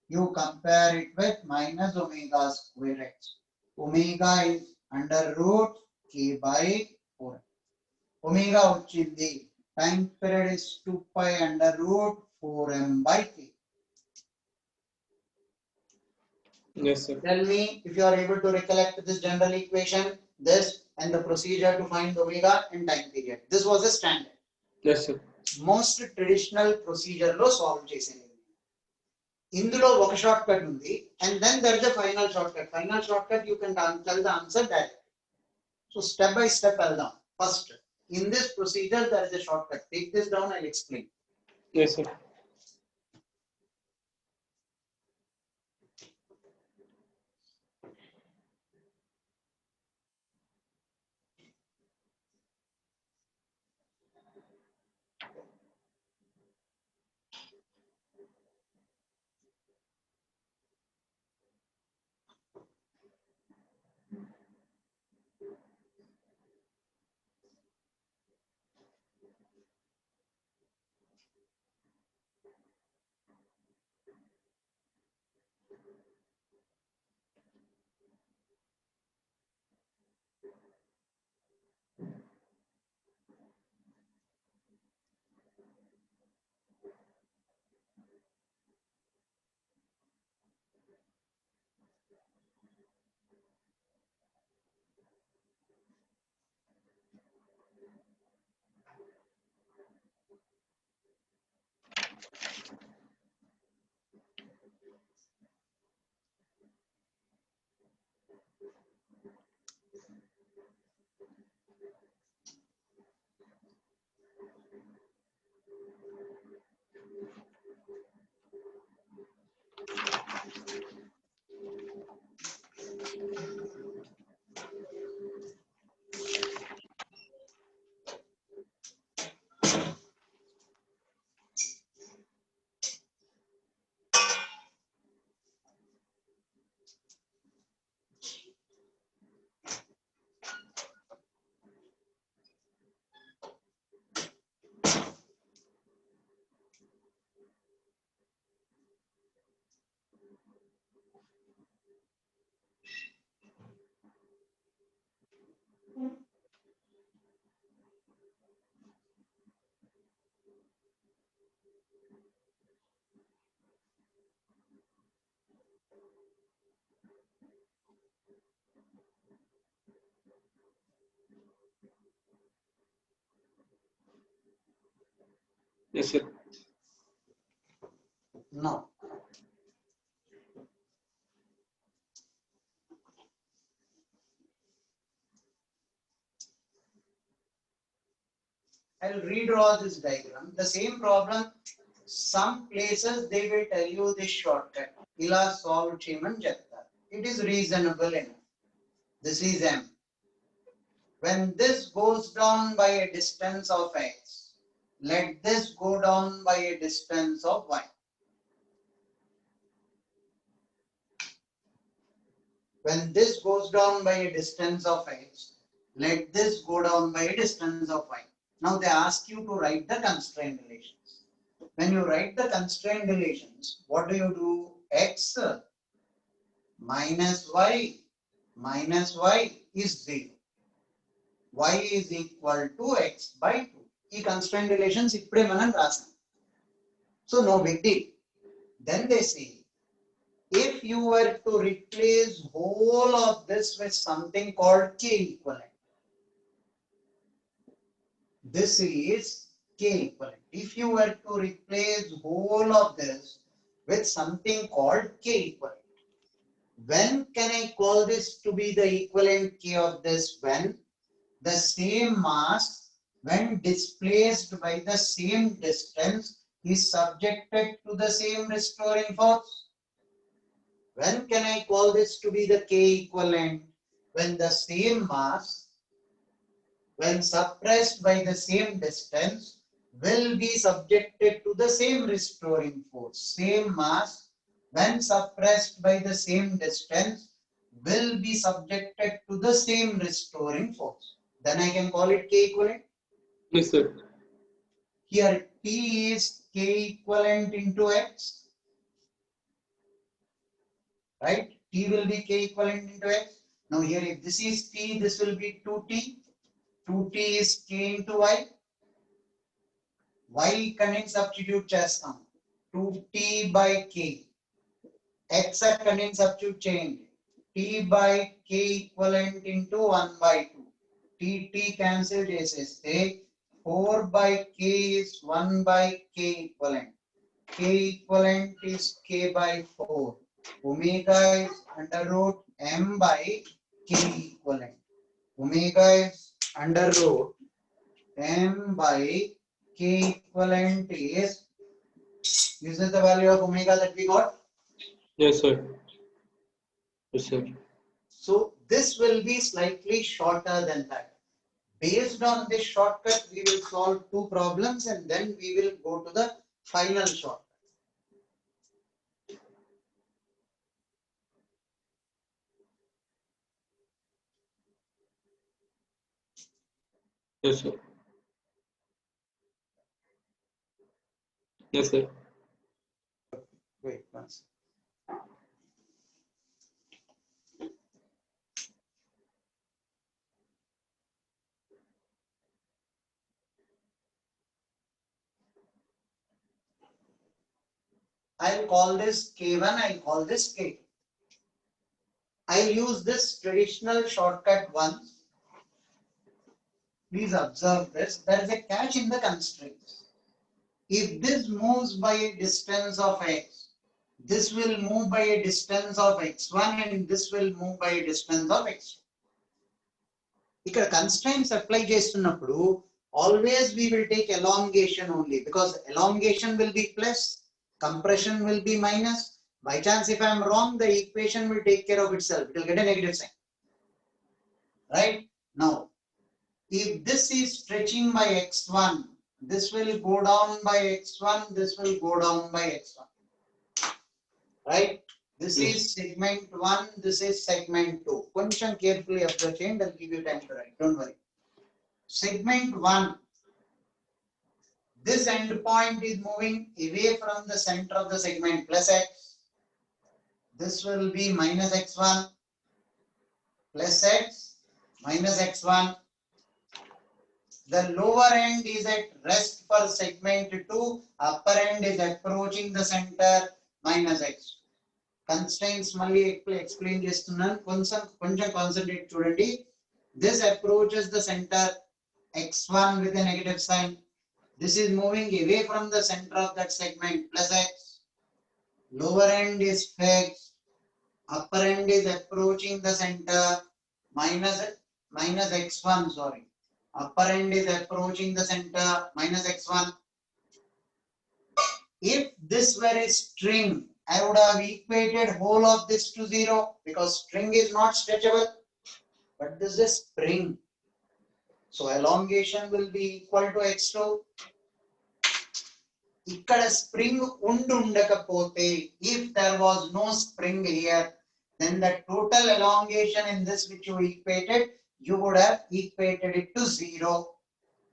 You compare it with minus omega square x. Omega is under root k by 4. Omega vachindi. Time period is 2 pi under root 4m by k. Yes, sir. Tell me if you are able to recollect this general equation, this and the procedure to find omega and time period. This was a standard. Yes, sir. Most traditional procedure లో solve చేసేది. ఇందులో ఒక short cut ఉంది and then there is a final shortcut. Final shortcut you can tell the answer direct. So step by step వెళ్దాం. First, in this procedure there is a shortcut. Take this down, I'll explain. Yes, sir. Yes, sir. No. I'll redraw this diagram. The same problem, some places they will tell you this shortcut. Ila solve cheyman cheptaru. It is reasonable enough. This is m. When this goes down by a distance of x, let this go down by a distance of y. When this goes down by a distance of x, let this go down by a distance of y. Now they ask you to write the constraint relations. When you write the constraint relations, what do? X minus y is 0. Y is equal to x by 2. ఈ constraint relations ఇప్పుడే మనం రాసాం. So no big deal. Then they say, if you were to replace whole of this with something called K equivalent, this is K equivalent. If you were to replace whole of this with something called K equivalent, when can I call this to be the equivalent K of this? When the same mass, when displaced by the same distance, is subjected to the same restoring force. When can I call this to be the K equivalent? When the same mass, when suppressed by the same distance, will be subjected to the same restoring force. Same mass, when suppressed by the same distance, will be subjected to the same restoring force. Then I can call it K equivalent. Yes, sir. Here T is K equivalent into X. Right? T will be K equivalent into X. Now here if this is T, this will be 2T. 2T is K into Y. Y cunning substitute చేస్తాం 2t by k. X cunning substitute చేయండి t by k equivalent into 1 by 2. T cancel చేసేస్తే 4 by k is 1 by k equivalent. K equivalent is k by 4. Omega is under root m by k equivalent. Omega is under root m by K equivalent is this is the value of omega that we got. Yes, sir. Yes, sir. So this will be slightly shorter than that. Based on this shortcut, we will solve two problems and then we will go to the final shortcut. Yes, sir. Yes, sir. Wait once. I'll call this K1, I'll call this K2. I'll use this traditional shortcut once. Please observe this. There is a catch in the constraints. If this moves by a distance of x, this will move by a distance of x1 and this will move by a distance of x2. ఇక్కడ constraints apply చేస్తున్నప్పుడు always we will take elongation only because elongation will be plus, compression will be minus. By chance if I am wrong, the equation will take care of itself. It will get a negative sign. Right? Now, if this is stretching by x1, this will go down by x1, this will go down by x1. Right? This is segment 1, this is segment 2. Koncham carefully observe change, I'll give you time to write. Don't worry. Segment 1. This end point is moving away from the center of the segment plus x. This will be minus x1 plus x minus x1. The lower end is at rest for segment 2. Upper end is approaching the center minus x. Constraints మళ్ళీ explain చేస్తున్నాను కొంచెం concentrate చూడండి. This approaches the center x1 with a negative sign. This is moving away from the center of that segment plus x. Lower end is fixed. Upper end is approaching the center minus x1. Sorry. Upper end is approaching the center minus x1. If this were a string, I would have equated whole of this to 0 because string is not stretchable. But this is spring. So elongation will be equal to x2. ఇక్కడ spring undundakapote, if there was no spring here, then the total elongation in this which you equated, you would have equated it to 0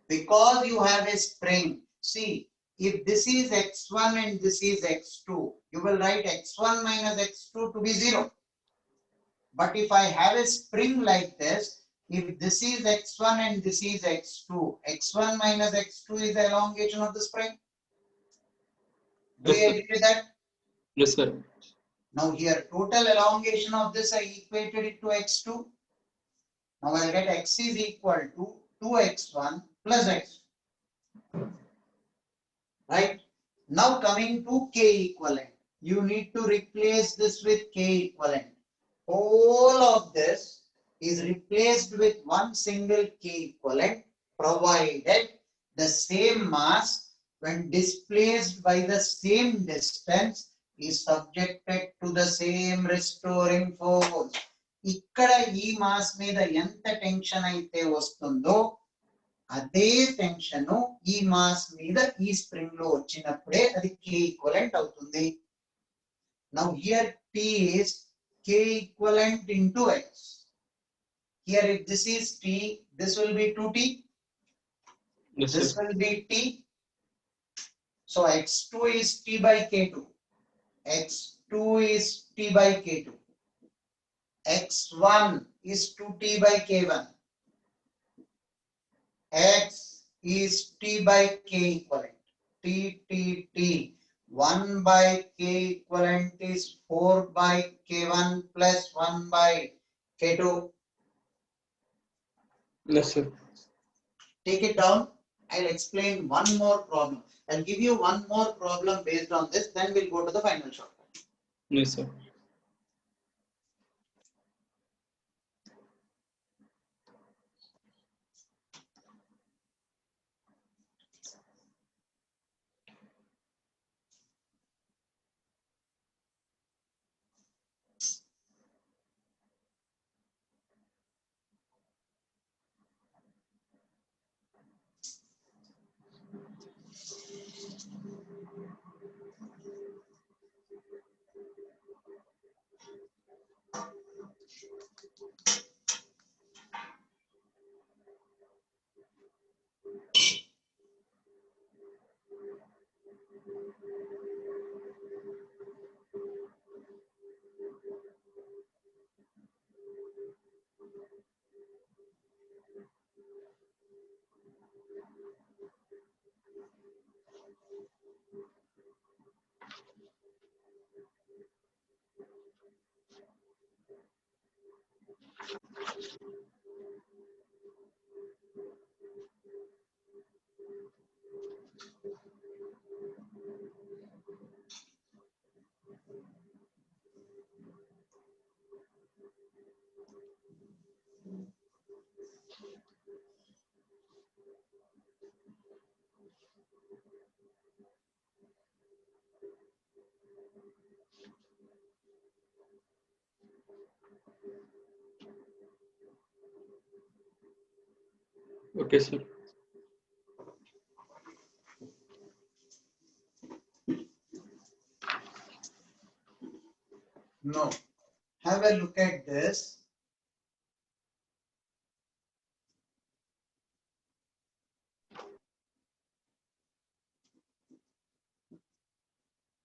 because you have a spring. See, if this is x1 and this is x2, you will write x1 minus x2 to be 0. But if I have a spring like this, if this is x1 and this is x2, x1 minus x2 is the elongation of the spring. Do you agree with that? Yes, sir. Now here total elongation of this I equated it to x2. Now I'll get x is equal to 2x1 plus x. Right? Now coming to k equivalent. You need to replace this with k equivalent. All of this is replaced with one single k equivalent provided the same mass when displaced by the same distance is subjected to the same restoring force. ఇక్కడ ఈ mass మీద ఎంత tension అయితే వస్తుందో అదే tension ఈ mass మీద ఈ స్ప్రింగ్ లో వచ్చినప్పుడే అది K equivalent అవుతుంది. Now here T is K equivalent into X. Here if this is T, this will be 2T. Yes, This sir. will be T. So X2 is T by K2. X2 is T by K2. X1 is 2T by K1. X is T by K equivalent. T. 1 by K equivalent is 4 by K1 plus 1 by K2. Yes, sir. Take it down. I'll explain one more problem. I'll give you one more problem based on this, then we'll go to the final shortcut. Yes, sir. Okay, sir. No. Have a look at this.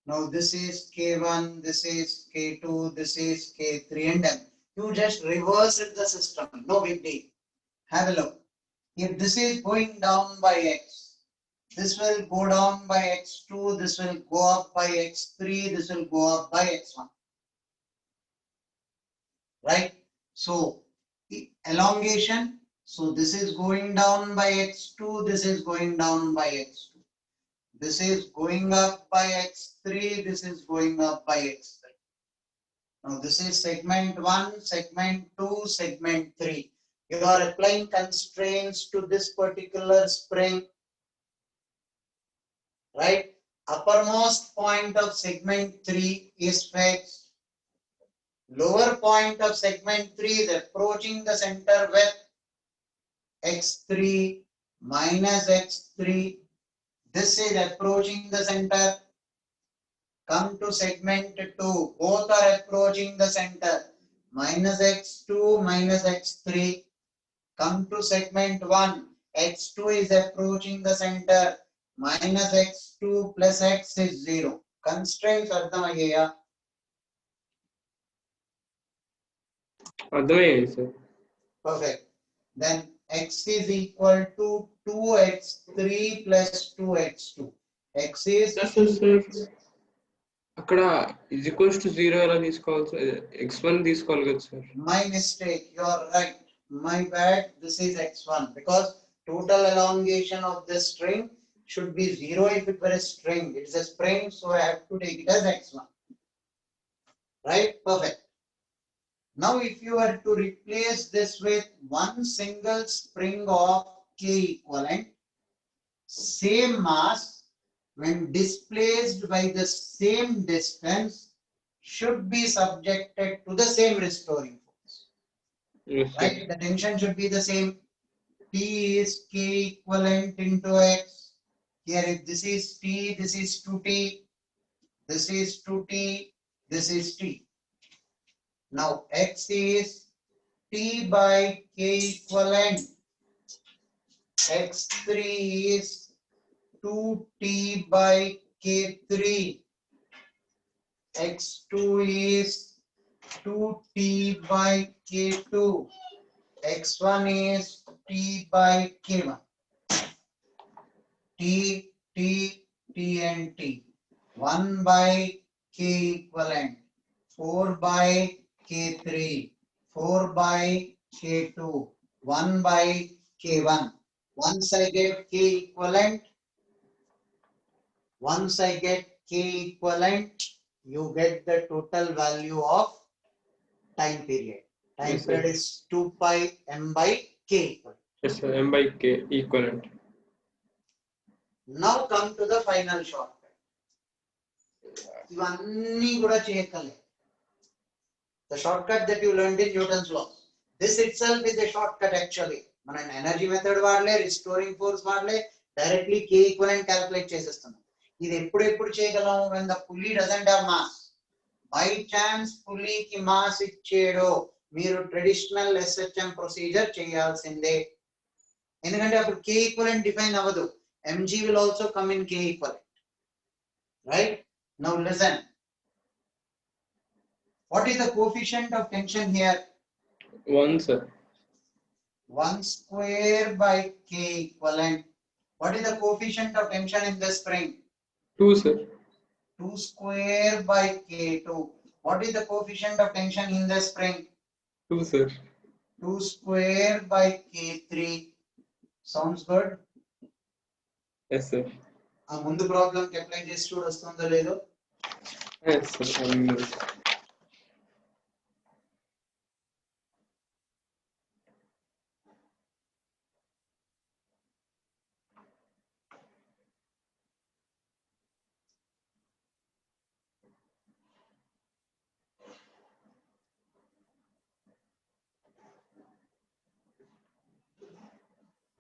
Now this is K1, this is K2, this is K3 and M. You just reversed the system. No big deal. Have a look. If this is going down by X, this will go down by X2, this will go up by X3, this will go up by X1. Right? So the elongation, so this is going down by X2, this is going down by X2. This is going up by X3, this is going up by X3. Now this is segment 1, segment 2, segment 3. You are applying constraints to this particular spring. Right? Uppermost point of segment 3 is fixed. Lower point of segment 3 is approaching the center with X3 minus X3. This is approaching the center. Come to segment 2. Both are approaching the center. Minus X2 minus X3. Come to segment 1. X2 is approaching the center. Minus X2 plus X is 0. Constraints అర్థమయ్యాయా? అర్థమయ్యాయి, sir. Perfect. Then X is equal to 2X3 plus 2X2. X is Sir. అక్కడ is equals to 0 ఎలా తీసుకోవాలి sir? x1 తీసుకోవాలి కదా sir? my mistake. You are right. My bad. This is X1 because total elongation of this string should be 0 if it were a string. It is a spring, so I have to take it as X1. Right? Perfect. Now, if you were to replace this with one single spring of K equivalent, same mass, when displaced by the same distance, should be subjected to the same restoring force. Yes, sir. Right? The tension should be the same. T is K equivalent into X. Here if this is T, this is 2T, this is 2T, this is T. Now X is T by K equivalent. X3 is 2T by K3. X2 is 2T by K2. X1 is T by K1. T, T, T and T. 1 by K equivalent. 4 by K3. 4 by K2. 1 by K1. Once I get K equivalent, you get the total value of time period. Time Yes, sir. period is 2 pi m by K equivalent. Yes, sir. M by K equivalent. Now come to the final shortcut. ఇవన్నీ కూడా చేయక్కర్లేదు. The shortcut that you learned in Newton's law. This itself is a shortcut actually. మనం energy method వాడలే, restoring force వాడలే, directly K equivalent calculate చేసేస్తున్నాం. ఇది ఎప్పుడు చేయగలం? when the pulley doesn't have mass. By chance పుల్లీకి మాస్ ఇచ్చేడో మీరు ట్రెడిషనల్ SHM ప్రొసీజర్ చేయాల్సిందే. ఎందుకంటే అప్పుడు K ఈక్వలెంట్ డిఫైన్ అవ్వదు. mg will also come in K equivalent. Right? Now listen. What is the coefficient of tension here? 1, sir. 1 square by K equivalent. What is the coefficient of tension in the spring? 2, sir. 2 square by K2. What is the coefficient of tension in the spring? 2, sir. 2 square by K3. Sounds good? Yes, sir. ఆ ముందు problem కి apply చేసి చూడు వస్తుందో లేదో. Yes, sir.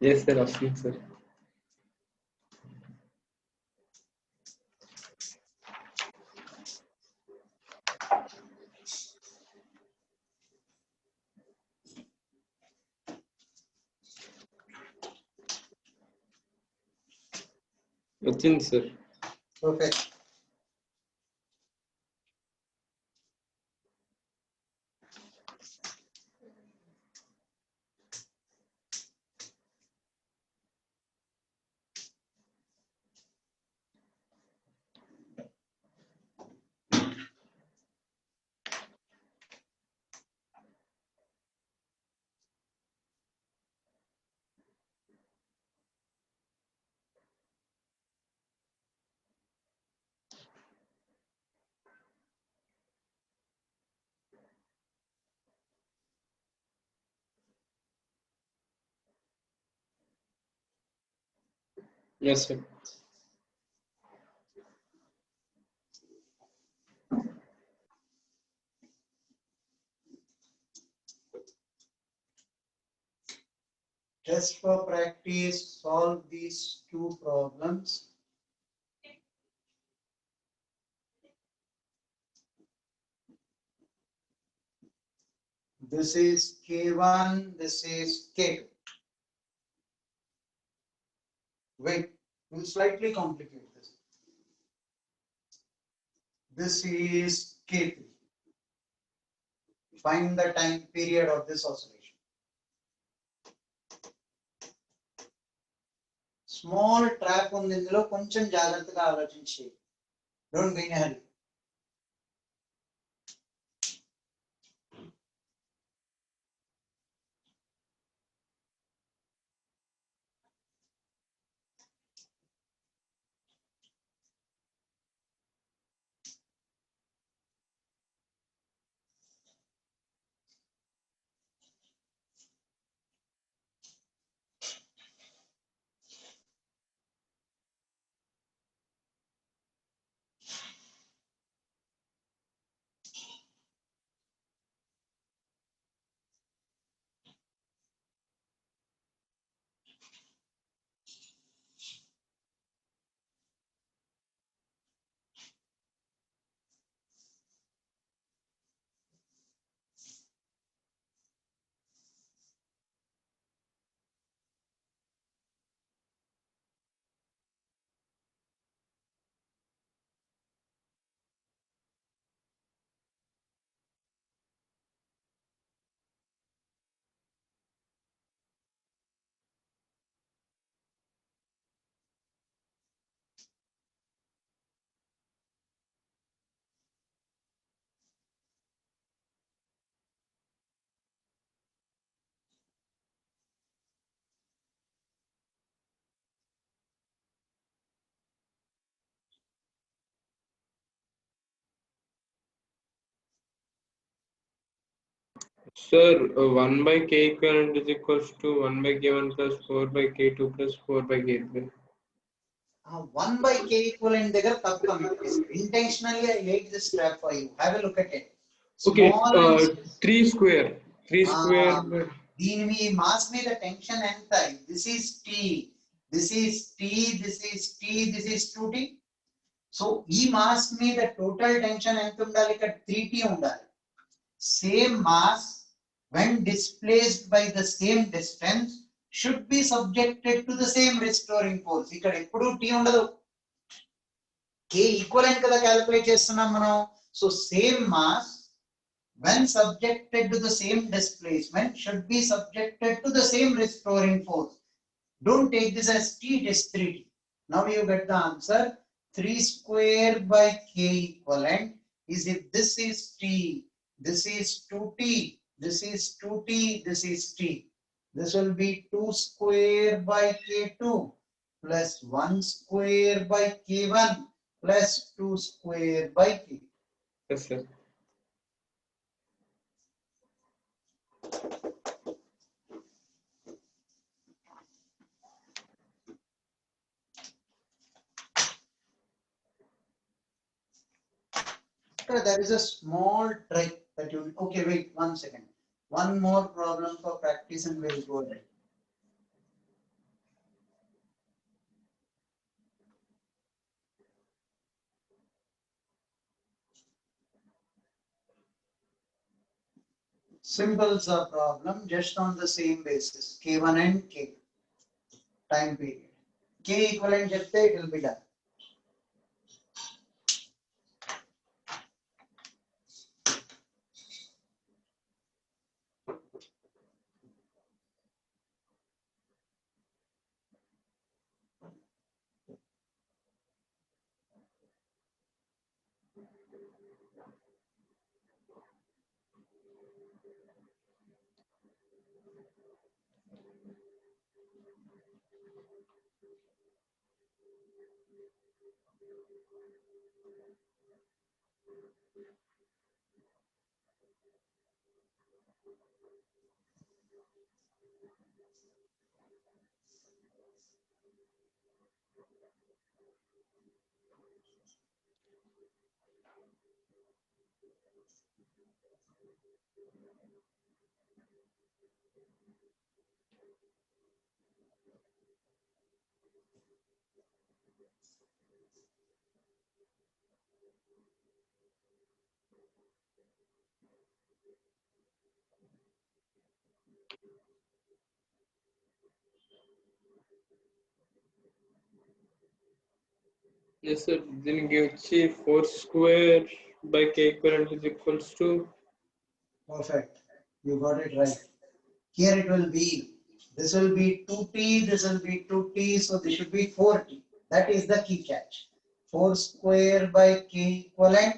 Yes, sir. Absolutely, sir. వచ్చింది sir. Perfect. Yes, sir. Just for practice, solve these two problems. This is K1, this is K2. Wait, we'll slightly complicate this. This is K3. Find the time period of this oscillation. Small trap ఉంది ఇందులో, కొంచెం జాగ్రత్తగా ఆలోచించి. Don't be in a hurry. Sir, 1 by k equivalent is equals to 1 by k1 plus 4 by k2 plus 4 by k3. 1 by k equivalent దగ్గర తప్పు commit చేశారు. Intentionally I laid this trap for you. Have a look at it. Okay, Small and 3 square. 3 square. దీని మీ mass మీద tension ఎంత? This is T, this is T, this is T, this is 2T. So ఈ mass మీద total tension ఎంత ఉండాలి? ఇక్కడ 3T ఉండాలి. Same mass when displaced by the same distance should be subjected to the same restoring force. ఇక్కడ ఎప్పుడు T ఉండదు. K equivalent కదా క్యాలిక్యులేట్ చేస్తున్నాం మనం. So same mass when subjected to the same displacement should be subjected to the same restoring force. Don't take this as T, it is 3T. Now you get the answer. 3 square by K equivalent is if this is T, this is 2T, this is 2T, this is T. This will be 2 square by K2 plus 1 square by K1 plus 2 square by K. Yes, sir. There is a small trick that you, okay, wait 1 second. One more problem for practice and we'll go ahead. Symbols are problem just on the same basis, K1 and K. Time period. K equivalent just it will be done. Yes, sir. Then give 4 square by k equivalent is equals to. Perfect. You got it right. Here it will be, this will be 2T, this will be 2T, so this should be 4T. That is the key catch. 4 square by K equivalent.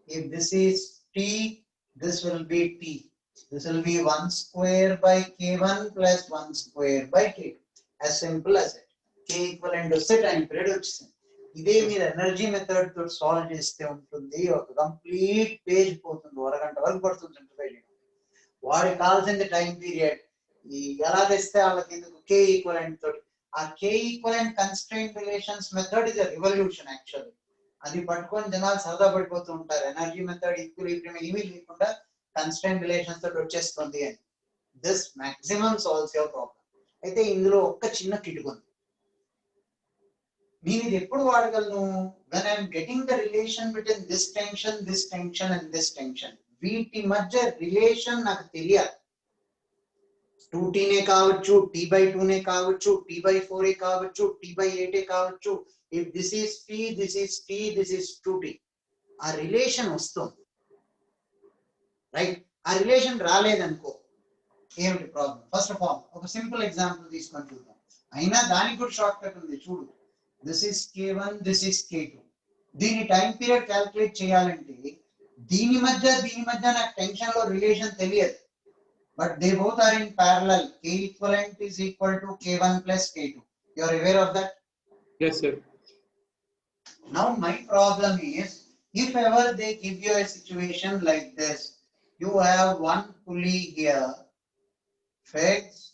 If this is T, this will be T. This will be 1 square by K1 plus 1 square by K2. As simple as it. K equivalent to set time period వచ్చింది. ఇదే మీరు energy method తో solve చేస్తే ఉంటుంది, ఒక complete page పోతుంది, అరగంట వరకు పడుతుంది. వాడికి కావాల్సింది టైం పీరియడ్. ఈ ఎలా తెస్తే వాళ్ళకి ఎందుకు K ఈక్వలెంట్ తోటి. ఆ K equivalent constraint relations method is revolution actually. అది పట్టుకొని జనాలు సరదా పడిపోతూ ఉంటారు. ఎనర్జీ మెథడ్ ఈక్విలిబ్రియం ఏమీ లేకుండా కన్స్ట్రెయింట్ రిలేషన్స్ తోటి వచ్చేస్తుంది అని. This maximum solves your problem. అయితే ఇందులో ఒక్క చిన్న కిటుకు ఉంది. నేను ఇది ఎప్పుడు వాడగలను? when I am getting the relation between this tension and this tension, వీటి మధ్య రిలేషన్ నాకు తెలియాలి. 2T నే కావచ్చు, T/2 నే కావచ్చు, T/4 కావచ్చు, T/8 కావచ్చు. if this is T, this is T, this is 2T, ఆ రిలేషన్ వస్తుంది, రైట్? ఆ రిలేషన్ రాలేదనుకో ఏమిటి ప్రాబ్లం? ఫస్ట్ ఆఫ్ ఆల్ ఒక సింపుల్ ఎగ్జాంపుల్ తీసుకొని చూద్దాం. అయినా దానికి కూడా షార్ట్ కట్ ఉంది, చూడు. this is K1, this is K2. దీని టైం పీరియడ్ క్యాల్కులేట్ చేయాలంటే దీని మధ్య నాకు టెన్షన్ లో రిలేషన్ తెలియదు, but they both are in parallel. K equivalent is equal to K1 plus K2. You are aware of that? Yes, sir. Now my problem is, if ever they give you a situation like this, you have one pulley here, fixed,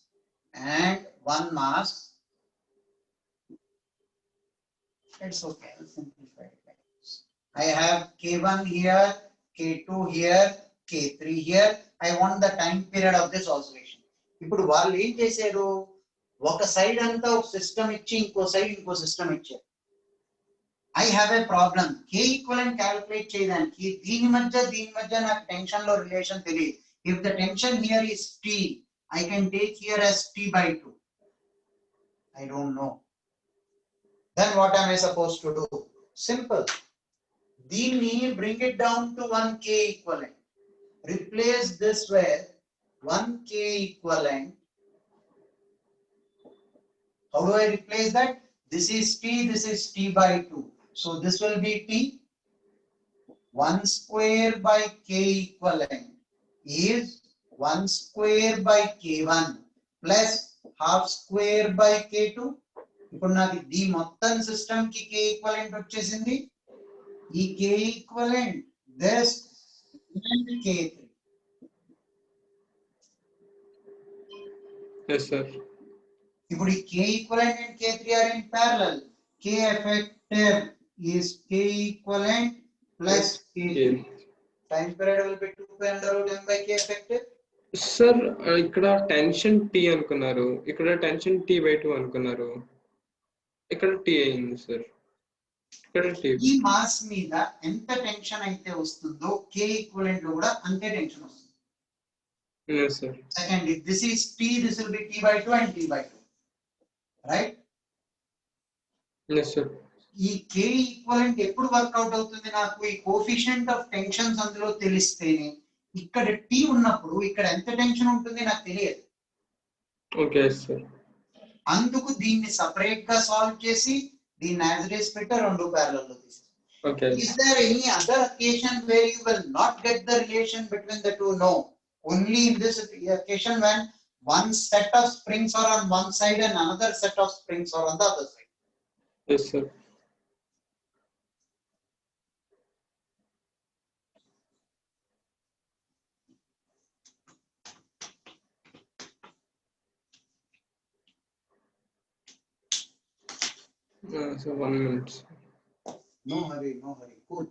and one mass. It's okay, I'll simplify it like this. I have K1 here, K2 here, K3 here. I want the time period of this oscillation. ఇప్పుడు వాళ్ళు ఏం చేశారు, ఒక side అంతా ఒక system ఇచ్చి ఇంకో side ఇంకో సిస్టమ్ ఇచ్చారు. I have a problem. K equivalent calculate చేయడానికి దీని మధ్య నాకు టెన్షన్ లో రిలేషన్ తెలియదు. If the tension here is T, I can take here as T by 2. I don't know. Then what am I supposed to do? Simple. దీన్ని bring it down to 1 K equivalent. Replace this with 1 K equivalent. How do I replace that? This is T, this is T by 2. So this will be T. 1 square by K equivalent is 1 square by K1 plus half square by K2. ఇప్పుడు నాకు ఈ మొత్తం system కి K equivalent వచ్చేసింది. ఈ K equivalent this K3. Yes, sir. ఇప్పుడు ఈ K equivalent and K3 are in parallel. K effective is K equivalent plus K3. Time period will be 2 by K effective. Sir, ఇక్కడ tension T అనుకున్నారు, ఇక్కడ tension T by 2 అనుకున్నారు, ఇక్కడ T అయింది sir. ఇక్కడ T. ఈ మాస్ మీద ఎంత టెన్షన్ అయితే వస్తుందో K ఈక్వలెంట్ లో కూడా అంతే టెన్షన్ వస్తుంది. Yes, sir. Second, if this is T, this will be T by 2 and T by 2. Right? Yes, sir. ఈ K ఈక్వలెంట్ ఎప్పుడు వర్కౌట్ అవుతుంది, నాకు ఈ కోఎఫిషియంట్ ఆఫ్ టెన్షన్స్ అందులో తెలిస్తేనే. ఇక్కడ T ఉన్నప్పుడు ఇక్కడ ఎంత టెన్షన్ ఉంటుంది నాకు తెలియదు. Okay, sir. అందుకు దీన్ని సెపరేట్ గా సాల్వ్ చేసి దీన్ని యాజ్ ఇట్ ఈస్ పెట్టి రెండు ప్యారలల్ లో తీసి. Okay. Is there any other occasion where you will not get the relation between the two? No. Only in this occasion when one set of springs are on one side and another set of springs are on the other side. Yes, sir. So 1 minute. No hurry, no hurry. Cool.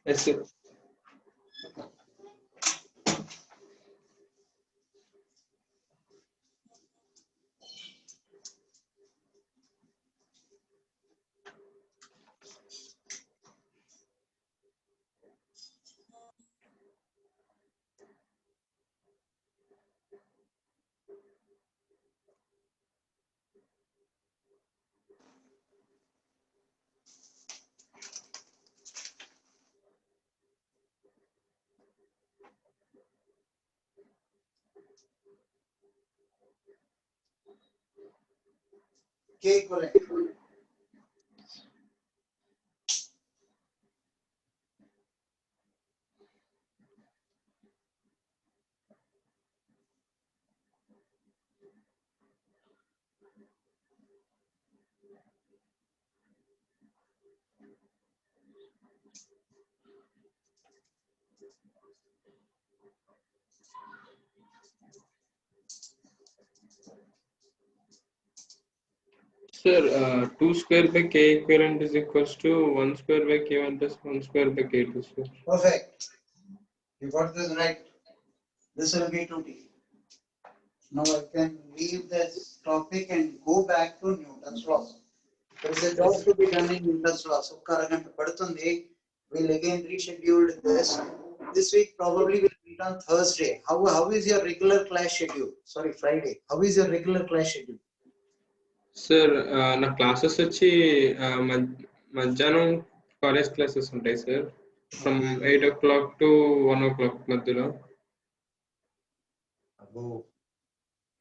Yes, sir. K equivalent. Sir, 2 square by K equivalent is equals to 1 square by K1 plus 1 square by K2, sir. Perfect. You got this right. This will be 2T. Now I can leave this topic and go back to Newton's laws. There is a job to be done in Newton's laws. So Karaganta Padutundi will again reschedule this. This week probably will meet on Thursday. How is your regular class schedule? Sorry, Friday. How is your regular class schedule? Sir నా classes వచ్చి మధ్యాహ్నం college classes ఉంటాయి sir from 8 o'clock to 1 o'clock మధ్యలో. అబ్బో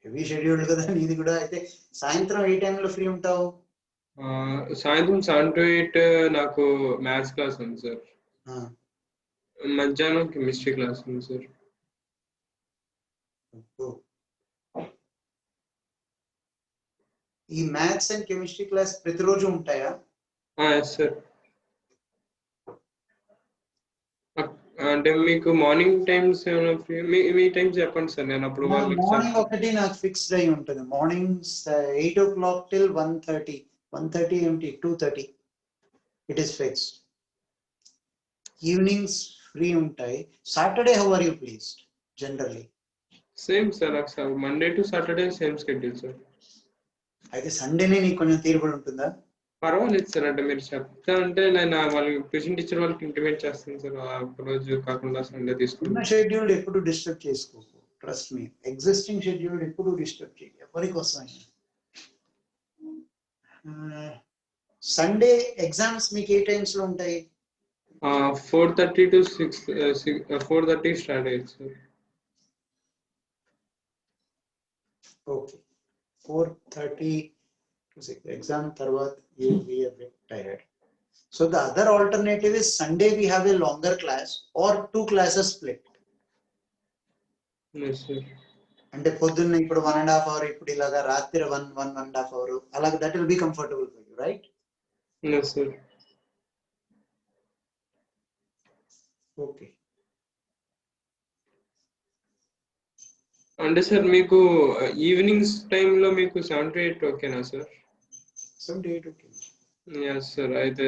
heavy schedule కదా నీది కూడా. అయితే సాయంత్రం ఏ టైంలో ఫ్రీ ఉంటావు? సాయంత్రం 7 to 8 నాకు మ్యాథ్స్ క్లాస్ ఉంది సార్. మధ్యాహ్నం కెమిస్ట్రీ క్లాస్ ఉంది సార్. ఈ మ్యాథ్స్ అండ్ కెమిస్ట్రీ క్లాస్ ప్రతిరోజు ఉంటాయా? Yes sir. అంటే మీకు మార్నింగ్ టైమ్స్ ఏమైనా ఫ్రీ? మీ టైమ్స్ చెప్పండి సార్, నేను అప్పుడు మార్నింగ్ ఒకటి నాకు ఫిక్స్డ్ అయి ఉంటుంది. Morning 8 o'clock till 1:30. 1:30 ఏమిటి 2:30 it is fixed. Evenings free ఉంటాయి. Saturday how are you pleased generally? Same sir, నాకు Monday to Saturday same schedule sir. అయితే సండేనే నీకు కొంచెం తీరుబడి ఉంటుందా? పర్వాలేదు సార్, అంటే మీరు చెప్తా అంటే నేను వాళ్ళకి ట్యూషన్ టీచర్ వాళ్ళకి ఇంటిమేట్ చేస్తాను సార్. ఒక రోజు కాకుండా సండే తీసుకున్న షెడ్యూల్ ఎప్పుడు డిస్టర్బ్ చేసుకోకు. ట్రస్ట్ మీ, ఎగ్జిస్టింగ్ షెడ్యూల్ ఎప్పుడు డిస్టర్బ్ చేయి ఎవరి కోసం. సండే ఎగ్జామ్స్ మీకు ఏ టైమ్స్ లో ఉంటాయి? 4:30 to 6, 4:30 స్టార్ట్ అయ్యింది sir. Okay, 4:30 to 6 exam tarvat you will be a bit tired. So the other alternative is Sunday we have a longer class or 2 classes split. Yes sir. అంటే పొద్దున్న ఇప్పుడు 1.5 hour, ఇప్పుడు ఇలాగా రాత్రి 1.5 hour అలాగా. that will be comfortable for you, right? Yes sir. Okay. అంటే sir మీకు evenings టైంలో మీకు 7 to 8 ఓకేనా sir? 7 to 8 okay. Yes sir. అయితే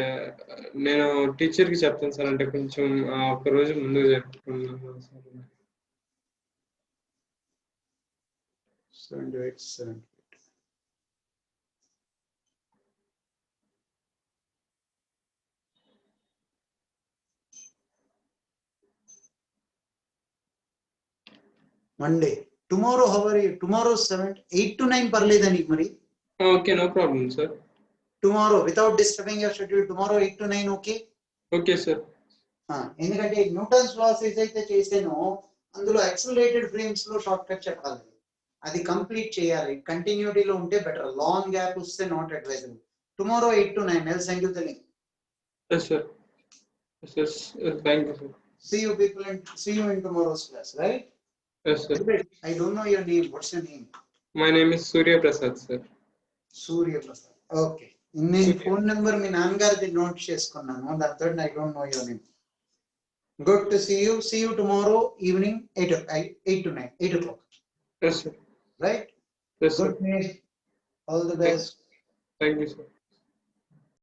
నేను టీచర్కి చెప్తాను సార్, అంటే కొంచెం ఒక రోజు ముందు చెప్పుకున్నాను sir. 7 to 8, 7 to 8. Monday. Tomorrow how are you? Tomorrow 8 to 9 parleda నీకు మరి? Okay, no problem sir. Tomorrow without disturbing your schedule, tomorrow 8 to 9 okay? Okay sir. ఎందుకంటే న్యూటన్స్ లాస్ ఏదైతే చేసానో అందులో యాక్సిలరేటెడ్ ఫ్రేమ్స్ లో షార్ట్ కట్ చెప్పాలి. అది complete చేయాలి. కంటిన్యూటీలో ఉంటే బెటర్. లాంగ్ గ్యాప్ వస్తే not advisable. Tomorrow 8 to 9 I'll send you the link. Yes sir. Yes, thank you sir. See you people and see you in tomorrow's class, right? Yes sir. I don't know your name. What's your name? My name is Surya Prasad sir. Surya Prasad. Okay. నేను phone number మీ నాన్నగారిది note చేసుకున్నాను. దాంతో I don't know your name. Good to see you. See you tomorrow evening 8 to 9, 8 o'clock. Yes sir. Right? Yes sir. Good night. All the best. Thank you sir.